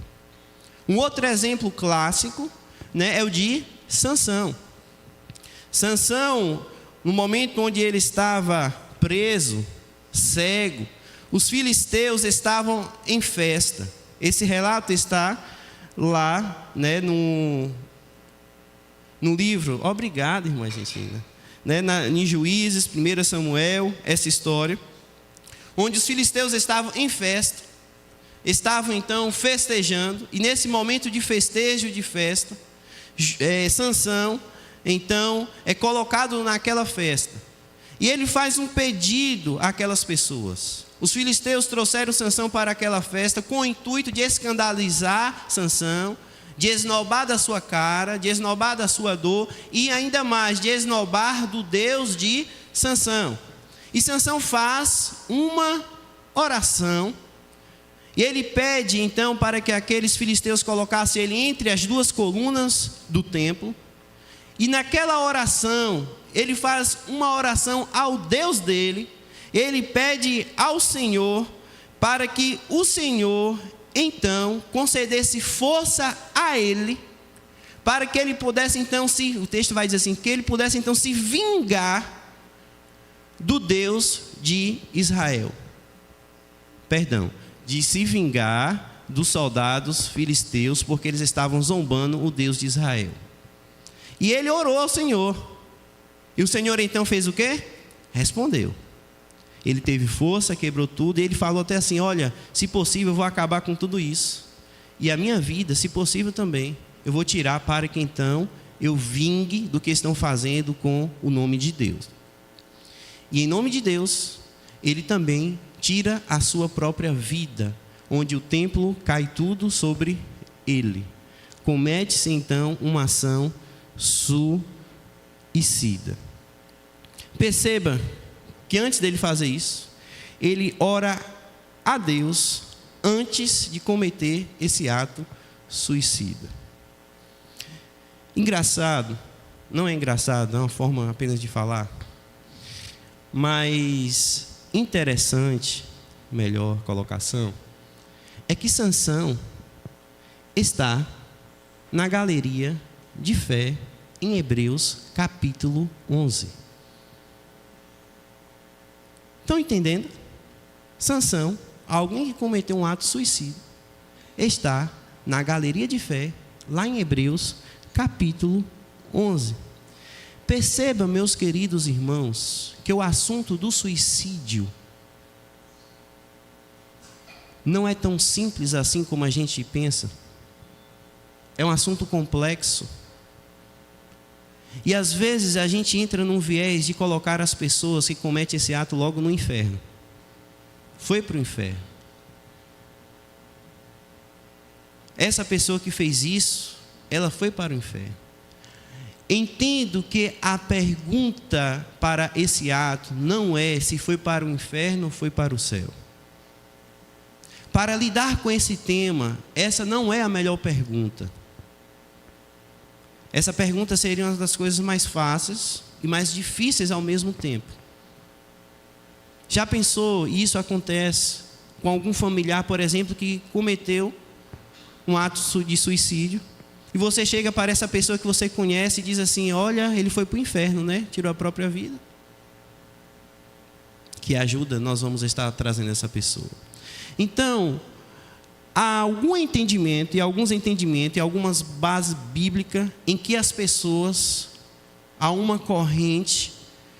Um outro exemplo clássico, é o de Sansão. Sansão, no momento onde ele estava preso, cego, os filisteus estavam em festa. Esse relato está lá, no livro, obrigado, irmã Argentina, em Juízes, 1 Samuel, essa história, onde os filisteus estavam em festa, estavam então festejando, e nesse momento de festejo, de festa, Sansão então é colocado naquela festa, e ele faz um pedido àquelas pessoas. Os filisteus trouxeram Sansão para aquela festa com o intuito de escandalizar Sansão, de esnobar da sua cara, de esnobar da sua dor, e ainda mais, de esnobar do Deus de Sansão. E Sansão faz uma oração, e ele pede então para que aqueles filisteus colocassem ele entre as duas colunas do templo. E naquela oração, ele faz uma oração ao Deus dele. Ele pede ao Senhor para que o Senhor então concedesse força a ele, para que ele pudesse então o texto vai dizer assim, que ele pudesse então se vingar do Deus de Israel. De se vingar dos soldados filisteus, porque eles estavam zombando o Deus de Israel. E ele orou ao Senhor. E o Senhor então fez o quê? Respondeu. Ele teve força, quebrou tudo, e ele falou até assim: olha, se possível eu vou acabar com tudo isso. E a minha vida, se possível também, eu vou tirar para que então eu vingue do que estão fazendo com o nome de Deus. E em nome de Deus, ele também tira a sua própria vida, onde o templo cai tudo sobre ele. Comete-se então uma ação suicida. Perceba que antes dele fazer isso, ele ora a Deus antes de cometer esse ato suicida. Engraçado, não é engraçado, é uma forma apenas de falar, mas interessante, melhor colocação, é que Sansão está na galeria de fé em Hebreus capítulo 11. Estão entendendo? Sansão, alguém que cometeu um ato suicida, está na galeria de fé, lá em Hebreus, capítulo 11. Perceba, meus queridos irmãos, que o assunto do suicídio não é tão simples assim como a gente pensa. É um assunto complexo. E às vezes a gente entra num viés de colocar as pessoas que cometem esse ato logo no inferno. Foi para o inferno. Essa pessoa que fez isso, ela foi para o inferno. Entendo que a pergunta para esse ato não é se foi para o inferno ou foi para o céu. para lidar com esse tema, essa não é a melhor pergunta. Essa pergunta seria uma das coisas mais fáceis e mais difíceis ao mesmo tempo. Já pensou, e isso acontece com algum familiar, por exemplo, que cometeu um ato de suicídio, e você chega para essa pessoa que você conhece e diz assim: olha, ele foi para o inferno, né? Tirou a própria vida. Que ajuda nós vamos estar trazendo essa pessoa. Então, há algum entendimento, e alguns entendimentos, e algumas bases bíblicas em que as pessoas, há uma corrente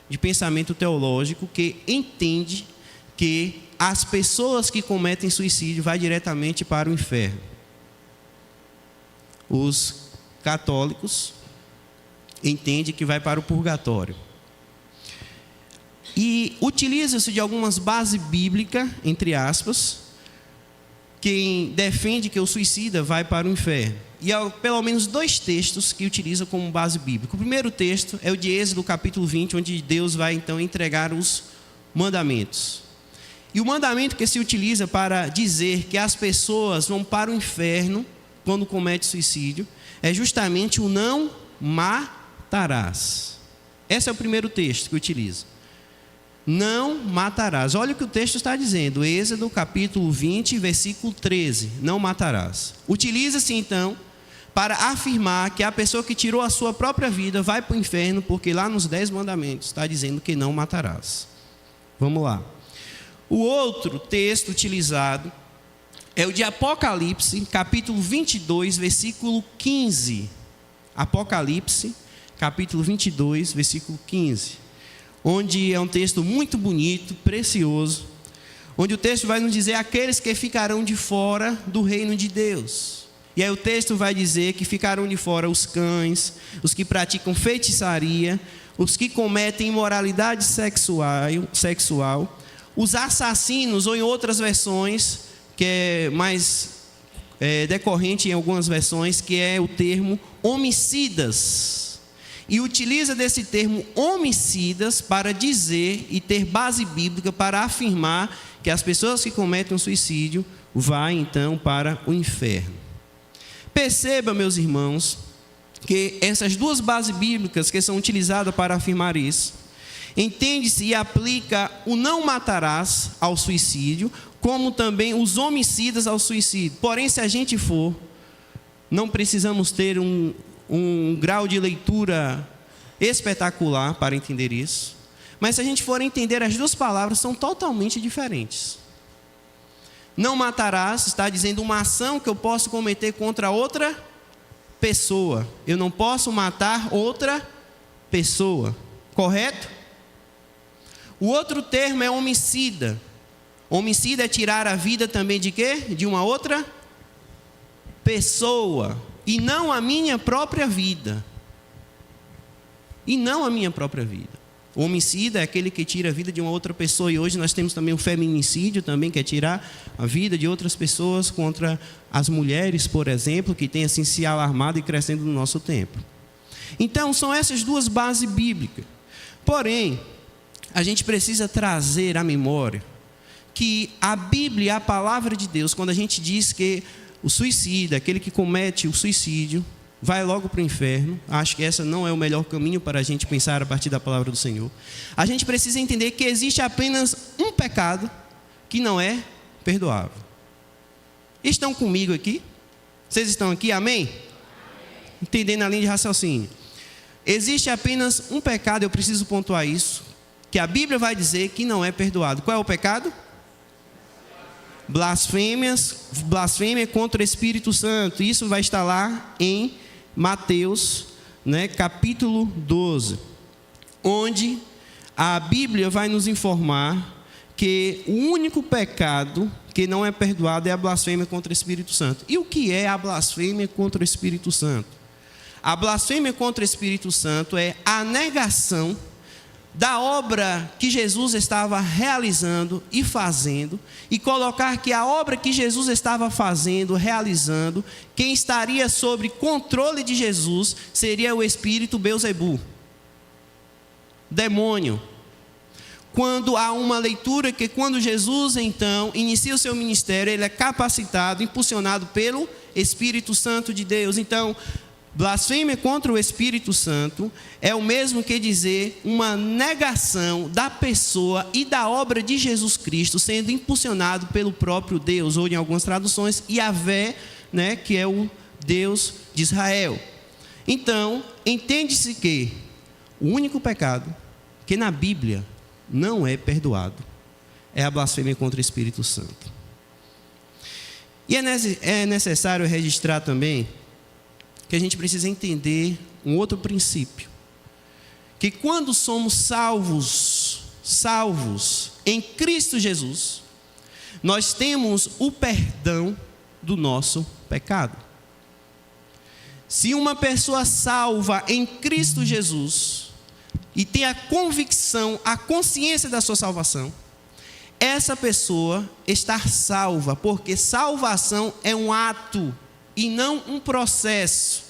de pensamento teológico que entende que as pessoas que cometem suicídio vão diretamente para o inferno. Os católicos entendem que vai para o purgatório. E utiliza-se de algumas bases bíblicas, entre aspas, quem defende que o suicida vai para o inferno. E há pelo menos 2 textos que utilizam como base bíblica. O primeiro texto é o de Êxodo, capítulo 20, onde Deus vai então entregar os mandamentos. E o mandamento que se utiliza para dizer que as pessoas vão para o inferno quando comete suicídio é justamente o não matarás. Esse é o primeiro texto que utiliza. Não matarás. Olha o que o texto está dizendo. Êxodo capítulo 20, versículo 13. Não matarás. Utiliza-se então para afirmar que a pessoa que tirou a sua própria vida vai para o inferno, porque lá nos 10 mandamentos está dizendo que não matarás. Vamos lá. O outro texto utilizado é o de Apocalipse, capítulo 22, versículo 15. Apocalipse, capítulo 22, versículo 15. Onde é um texto muito bonito, precioso, onde o texto vai nos dizer aqueles que ficarão de fora do reino de Deus. E aí o texto vai dizer que ficarão de fora os cães, os que praticam feitiçaria, os que cometem imoralidade sexual, os assassinos, ou em outras versões, que é mais decorrente em algumas versões, que é o termo homicidas. E utiliza desse termo homicidas para dizer e ter base bíblica para afirmar que as pessoas que cometem um suicídio vão então para o inferno. Perceba, meus irmãos, que essas 2 bases bíblicas que são utilizadas para afirmar isso, entende-se e aplica o não matarás ao suicídio, como também os homicidas ao suicídio. Porém, se a gente for, não precisamos ter um grau de leitura espetacular para entender isso. Mas se a gente for entender, as 2 palavras são totalmente diferentes. Não matarás está dizendo uma ação que eu posso cometer contra outra pessoa. Eu não posso matar outra pessoa. Correto? O outro termo é homicida. Homicida é tirar a vida também de quê? De uma outra pessoa. E não a minha própria vida. E não a minha própria vida. O homicida é aquele que tira a vida de uma outra pessoa. E hoje nós temos também o feminicídio também, que é tirar a vida de outras pessoas contra as mulheres, por exemplo, que tem assim se alarmado e crescendo no nosso tempo. Então, são essas 2 bases bíblicas. Porém, a gente precisa trazer à memória que a Bíblia, a palavra de Deus, quando a gente diz que o suicida, aquele que comete o suicídio, vai logo para o inferno. Acho que esse não é o melhor caminho para a gente pensar a partir da palavra do Senhor. A gente precisa entender que existe apenas um pecado que não é perdoável. Estão comigo aqui? Vocês estão aqui? Amém? Entendendo a linha de raciocínio. Existe apenas um pecado, eu preciso pontuar isso, que a Bíblia vai dizer que não é perdoado. Qual é o pecado? Blasfêmia contra o Espírito Santo. Isso vai estar lá em Mateus, capítulo 12, onde a Bíblia vai nos informar que o único pecado que não é perdoado é a blasfêmia contra o Espírito Santo. E o que é a blasfêmia contra o Espírito Santo? A blasfêmia contra o Espírito Santo é a negação da obra que Jesus estava realizando e fazendo, e colocar que a obra que Jesus estava fazendo, realizando, quem estaria sob controle de Jesus seria o espírito Belzebu, demônio. quando há uma leitura que quando Jesus então inicia o seu ministério, ele é capacitado, impulsionado pelo Espírito Santo de Deus. Então, blasfêmia contra o Espírito Santo é o mesmo que dizer uma negação da pessoa e da obra de Jesus Cristo sendo impulsionado pelo próprio Deus, ou em algumas traduções, Yahvé, né, que é o Deus de Israel. Então, entende-se que o único pecado que na Bíblia não é perdoado é a blasfêmia contra o Espírito Santo. E é necessário registrar também que a gente precisa entender um outro princípio, que quando somos salvos em Cristo Jesus, nós temos o perdão do nosso pecado. Se uma pessoa salva em Cristo Jesus e tem a convicção, a consciência da sua salvação, essa pessoa está salva, porque salvação é um ato e não um processo,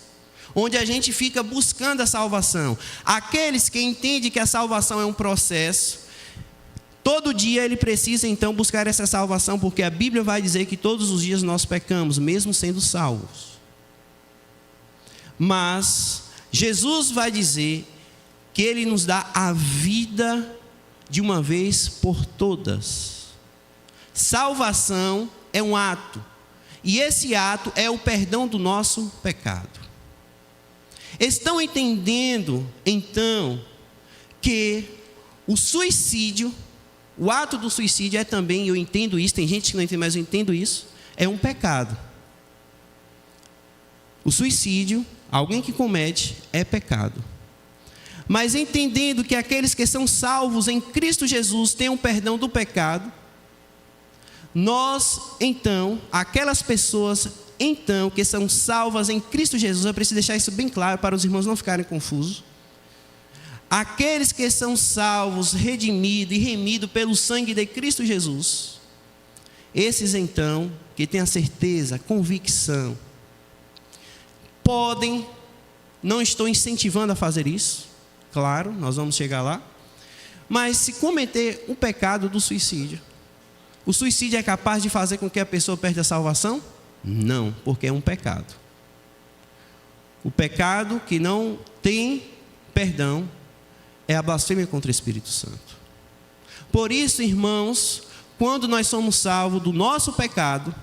onde a gente fica buscando a salvação. Aqueles que entendem que a salvação é um processo, todo dia ele precisa então buscar essa salvação, porque a Bíblia vai dizer que todos os dias nós pecamos, mesmo sendo salvos. Mas Jesus vai dizer que Ele nos dá a vida de uma vez por todas. Salvação é um ato, e esse ato é o perdão do nosso pecado. Estão entendendo, então, que o suicídio, o ato do suicídio é também, eu entendo isso, tem gente que não entende, mas eu entendo isso, é um pecado. O suicídio, alguém que comete, é pecado. Mas entendendo que aqueles que são salvos em Cristo Jesus têm um perdão do pecado, nós, então, aquelas pessoas, então, que são salvas em Cristo Jesus, eu preciso deixar isso bem claro para os irmãos não ficarem confusos. Aqueles que são salvos, redimidos e remidos pelo sangue de Cristo Jesus, esses, então, que têm a certeza, a convicção, podem, não estou incentivando a fazer isso, claro, nós vamos chegar lá, mas se cometer o pecado do suicídio, o suicídio é capaz de fazer com que a pessoa perca a salvação? Não, porque é um pecado. O pecado que não tem perdão é a blasfêmia contra o Espírito Santo. Por isso, irmãos, quando nós somos salvos do nosso pecado,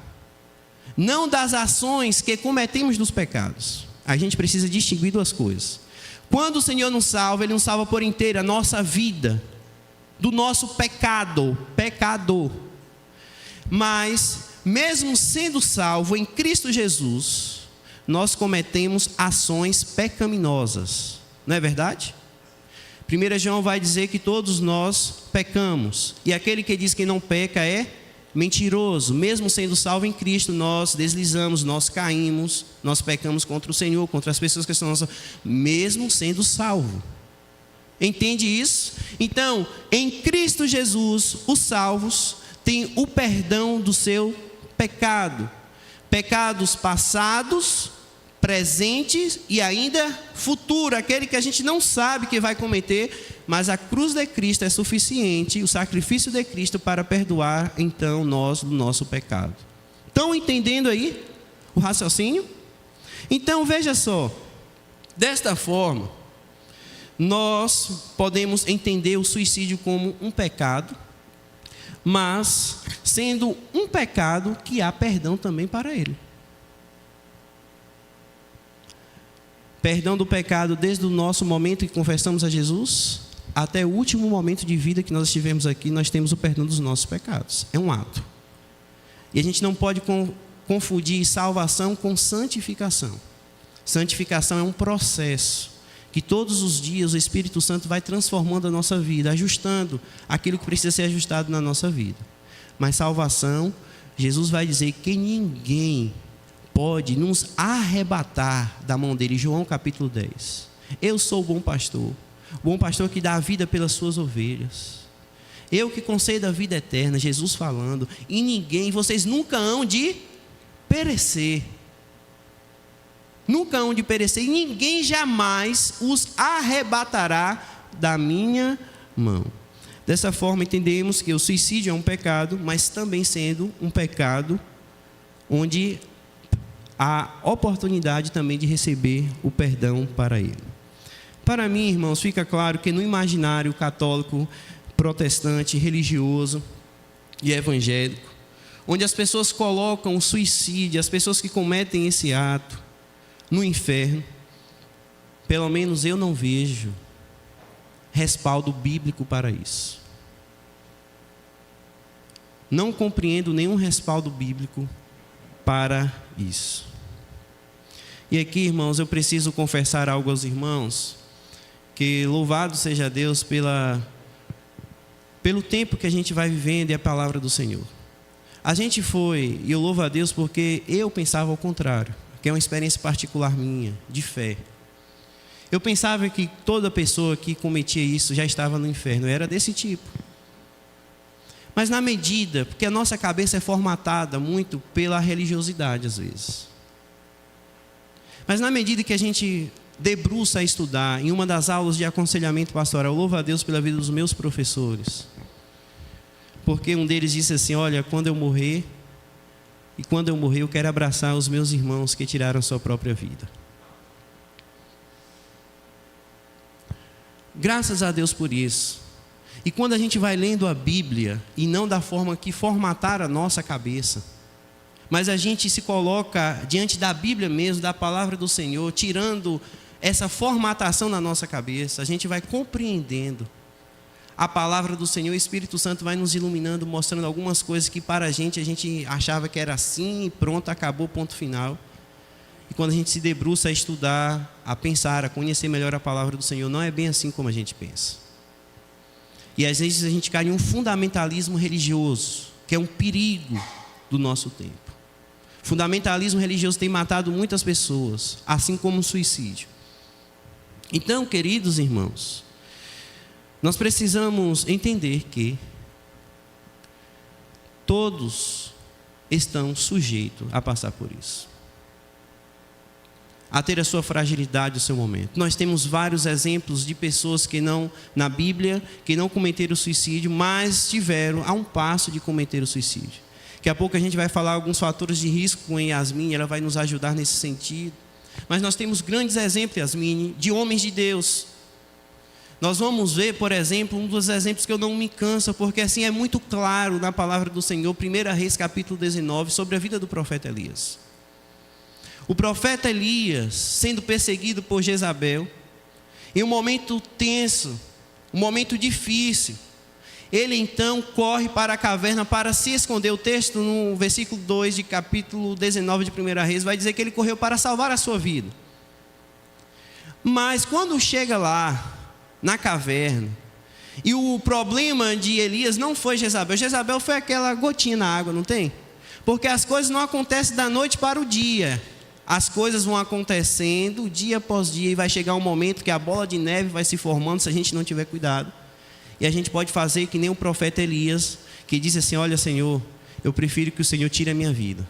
não das ações que cometemos dos pecados, a gente precisa distinguir duas coisas. Quando o Senhor nos salva, Ele nos salva por inteiro a nossa vida, do nosso pecado, pecador. Mas, mesmo sendo salvo em Cristo Jesus, nós cometemos ações pecaminosas, não é verdade? 1 João vai dizer que todos nós pecamos, e aquele que diz que não peca é mentiroso. Mesmo sendo salvo em Cristo, nós deslizamos, nós caímos, nós pecamos contra o Senhor, contra as pessoas que estão nossas, mesmo sendo salvo. Entende isso? Então, em Cristo Jesus, os salvos têm o perdão do seu pecado, pecados passados, presentes e ainda futuro, aquele que a gente não sabe que vai cometer, mas a cruz de Cristo é suficiente, o sacrifício de Cristo para perdoar então nós do nosso pecado. Estão entendendo aí o raciocínio? Então veja só, desta forma, nós podemos entender o suicídio como um pecado, mas sendo um pecado que há perdão também para ele. Perdão do pecado desde o nosso momento que confessamos a Jesus até o último momento de vida que nós estivemos aqui, nós temos o perdão dos nossos pecados. É um ato. E a gente não pode confundir salvação com santificação. Santificação é um processo que todos os dias o Espírito Santo vai transformando a nossa vida, ajustando aquilo que precisa ser ajustado na nossa vida. Mas salvação, Jesus vai dizer que ninguém pode nos arrebatar da mão dele. João capítulo 10. Eu sou o bom pastor que dá a vida pelas suas ovelhas. Eu que concedo a vida eterna, Jesus falando, e ninguém, vocês nunca hão de perecer. Nunca hão de perecer, e ninguém jamais os arrebatará da minha mão. Dessa forma, entendemos que o suicídio é um pecado, mas também sendo um pecado onde há oportunidade também de receber o perdão para ele. Para mim, irmãos, fica claro que no imaginário católico, protestante, religioso e evangélico, onde as pessoas colocam o suicídio, as pessoas que cometem esse ato no inferno, pelo menos eu não vejo respaldo bíblico para isso. Não compreendo nenhum respaldo bíblico para isso. E aqui, irmãos, eu preciso confessar algo aos irmãos, que louvado seja Deus pelo tempo que a gente vai vivendo e a palavra do Senhor. A gente foi, e eu louvo a Deus porque eu pensava ao contrário, que é uma experiência particular minha, de fé. Eu pensava que toda pessoa que cometia isso já estava no inferno, eu era desse tipo. Mas na medida, porque a nossa cabeça é formatada muito pela religiosidade às vezes. Mas na medida que a gente debruça a estudar, em uma das aulas de aconselhamento pastoral, eu louvo a Deus pela vida dos meus professores. Porque um deles disse assim, olha, quando eu morrer eu quero abraçar os meus irmãos que tiraram a sua própria vida. Graças a Deus por isso. E quando a gente vai lendo a Bíblia, e não da forma que formataram a nossa cabeça, mas a gente se coloca diante da Bíblia mesmo, da palavra do Senhor, tirando essa formatação na nossa cabeça, a gente vai compreendendo a palavra do Senhor, o Espírito Santo vai nos iluminando, mostrando algumas coisas que para a gente achava que era assim, e pronto, acabou, ponto final. E quando a gente se debruça a estudar, a pensar, a conhecer melhor a palavra do Senhor, não é bem assim como a gente pensa. E às vezes a gente cai em um fundamentalismo religioso, que é um perigo do nosso tempo. Fundamentalismo religioso tem matado muitas pessoas, assim como o suicídio. Então, queridos irmãos, nós precisamos entender que todos estão sujeitos a passar por isso, a ter a sua fragilidade, o seu momento. Nós temos vários exemplos de pessoas que não, na Bíblia, que não cometeram suicídio, mas estiveram a um passo de cometer o suicídio. Daqui a pouco a gente vai falar alguns fatores de risco com Yasmin, ela vai nos ajudar nesse sentido. Mas nós temos grandes exemplos, Yasmin, de homens de Deus. Nós vamos ver, por exemplo, um dos exemplos que eu não me canso, porque assim é muito claro na palavra do Senhor, 1 Reis capítulo 19, sobre a vida do profeta Elias. O profeta Elias, sendo perseguido por Jezabel, em um momento tenso, um momento difícil, ele então corre para a caverna para se esconder. O texto no versículo 2 de capítulo 19 de 1 Reis vai dizer que ele correu para salvar a sua vida. Mas quando chega lá, na caverna, e o problema de Elias não foi Jezabel. Jezabel foi aquela gotinha na água, não tem? Porque as coisas não acontecem da noite para o dia. As coisas vão acontecendo dia após dia, e vai chegar um momento que a bola de neve vai se formando se a gente não tiver cuidado. E a gente pode fazer que nem o profeta Elias, que disse assim, olha Senhor, eu prefiro que o Senhor tire a minha vida,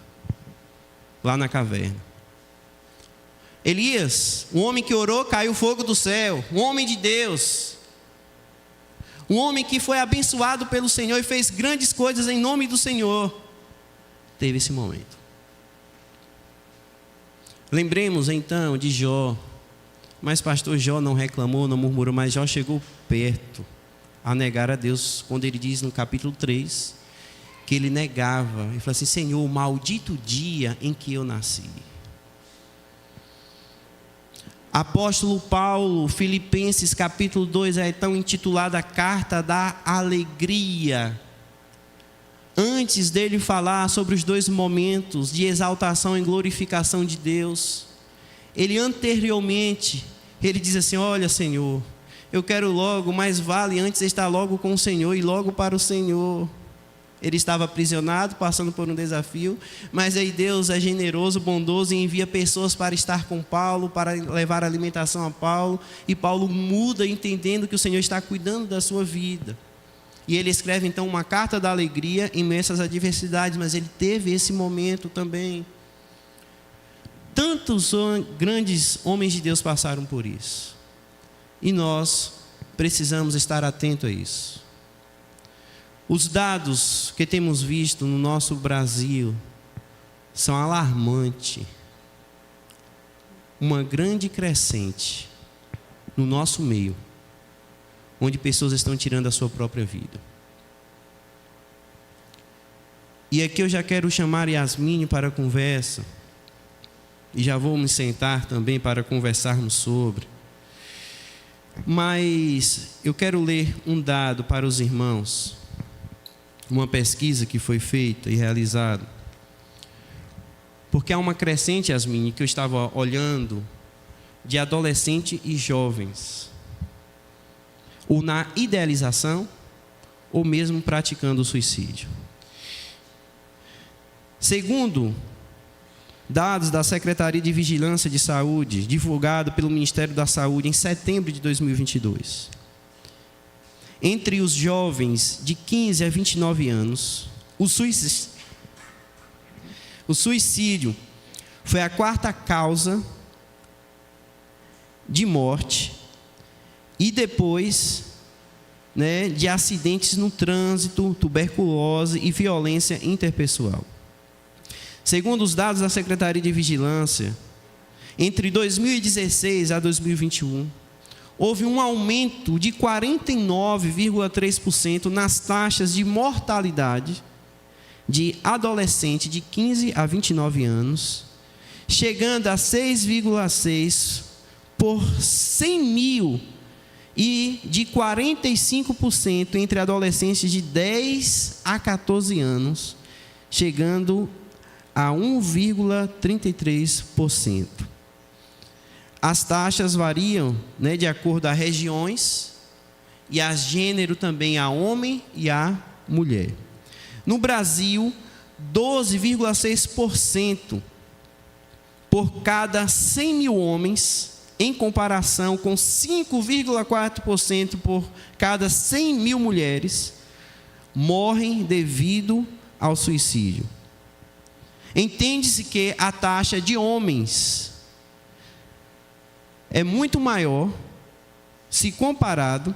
lá na caverna. Elias, um homem que orou, caiu fogo do céu, um homem de Deus, um homem que foi abençoado pelo Senhor e fez grandes coisas em nome do Senhor, teve esse momento. Lembremos então de Jó, mas pastor, Jó não reclamou, não murmurou, mas Jó chegou perto a negar a Deus, quando ele diz no capítulo 3, que ele negava, ele falou assim, Senhor, maldito dia em que eu nasci. Apóstolo Paulo, Filipenses capítulo 2, é tão intitulada a Carta da Alegria. Antes dele falar sobre os dois momentos de exaltação e glorificação de Deus, ele anteriormente, ele diz assim, olha Senhor, eu quero logo, mais vale antes estar logo com o Senhor e logo para o Senhor. Ele estava aprisionado, passando por um desafio, mas aí Deus é generoso, bondoso e envia pessoas para estar com Paulo, para levar alimentação a Paulo, e Paulo muda entendendo que o Senhor está cuidando da sua vida. E ele escreve então uma carta da alegria em meio a essas adversidades, mas ele teve esse momento também. Tantos grandes homens de Deus passaram por isso. E nós precisamos estar atentos a isso. Os dados que temos visto no nosso Brasil são alarmantes. Uma grande crescente no nosso meio, onde pessoas estão tirando a sua própria vida. E aqui eu já quero chamar Yasmine para a conversa, e já vou me sentar também para conversarmos sobre. Mas eu quero ler um dado para os irmãos, uma pesquisa que foi feita e realizada, porque há uma crescente, Yasmine, que eu estava olhando, de adolescentes e jovens, ou na idealização, ou mesmo praticando o suicídio. Segundo dados da Secretaria de Vigilância de Saúde, divulgado pelo Ministério da Saúde em setembro de 2022, entre os jovens de 15 a 29 anos, o suicídio foi a quarta causa de morte, e depois, de acidentes no trânsito, tuberculose e violência interpessoal. Segundo os dados da Secretaria de Vigilância, entre 2016 a 2021, houve um aumento de 49,3% nas taxas de mortalidade de adolescentes de 15 a 29 anos, chegando a 6,6 por 100 mil, e de 45% entre adolescentes de 10 a 14 anos, chegando a 1,33%. As taxas variam, de acordo a regiões e a gênero também, a homem e a mulher. No Brasil, 12,6% por cada 100 mil homens, em comparação com 5,4% por cada 100 mil mulheres, morrem devido ao suicídio. Entende-se que a taxa de homens é muito maior se comparado,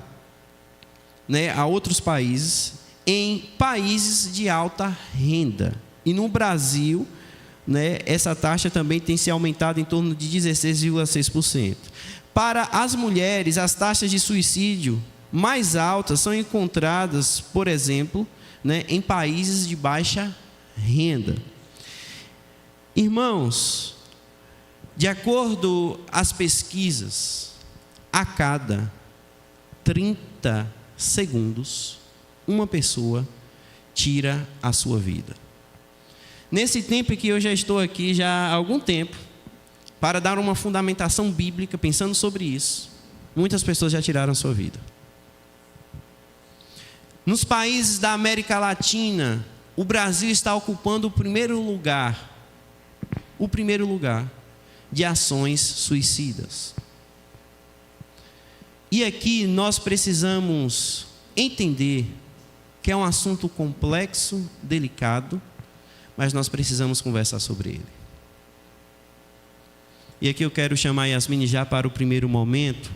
a outros países, em países de alta renda. E no Brasil, essa taxa também tem se aumentado em torno de 16,6%. Para as mulheres, as taxas de suicídio mais altas são encontradas, por exemplo, em países de baixa renda. Irmãos, de acordo às pesquisas, a cada 30 segundos, uma pessoa tira a sua vida. Nesse tempo que eu já estou aqui já há algum tempo, para dar uma fundamentação bíblica, pensando sobre isso, muitas pessoas já tiraram a sua vida. Nos países da América Latina, o Brasil está ocupando o primeiro lugar de ações suicidas. E aqui nós precisamos entender que é um assunto complexo, delicado, mas nós precisamos conversar sobre ele. E aqui eu quero chamar a Yasmine já para o primeiro momento,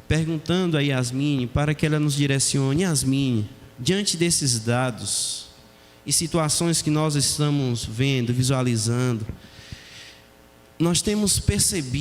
perguntando a Yasmine para que ela nos direcione. Yasmine, diante desses dados e situações que nós estamos vendo, visualizando, nós temos percebido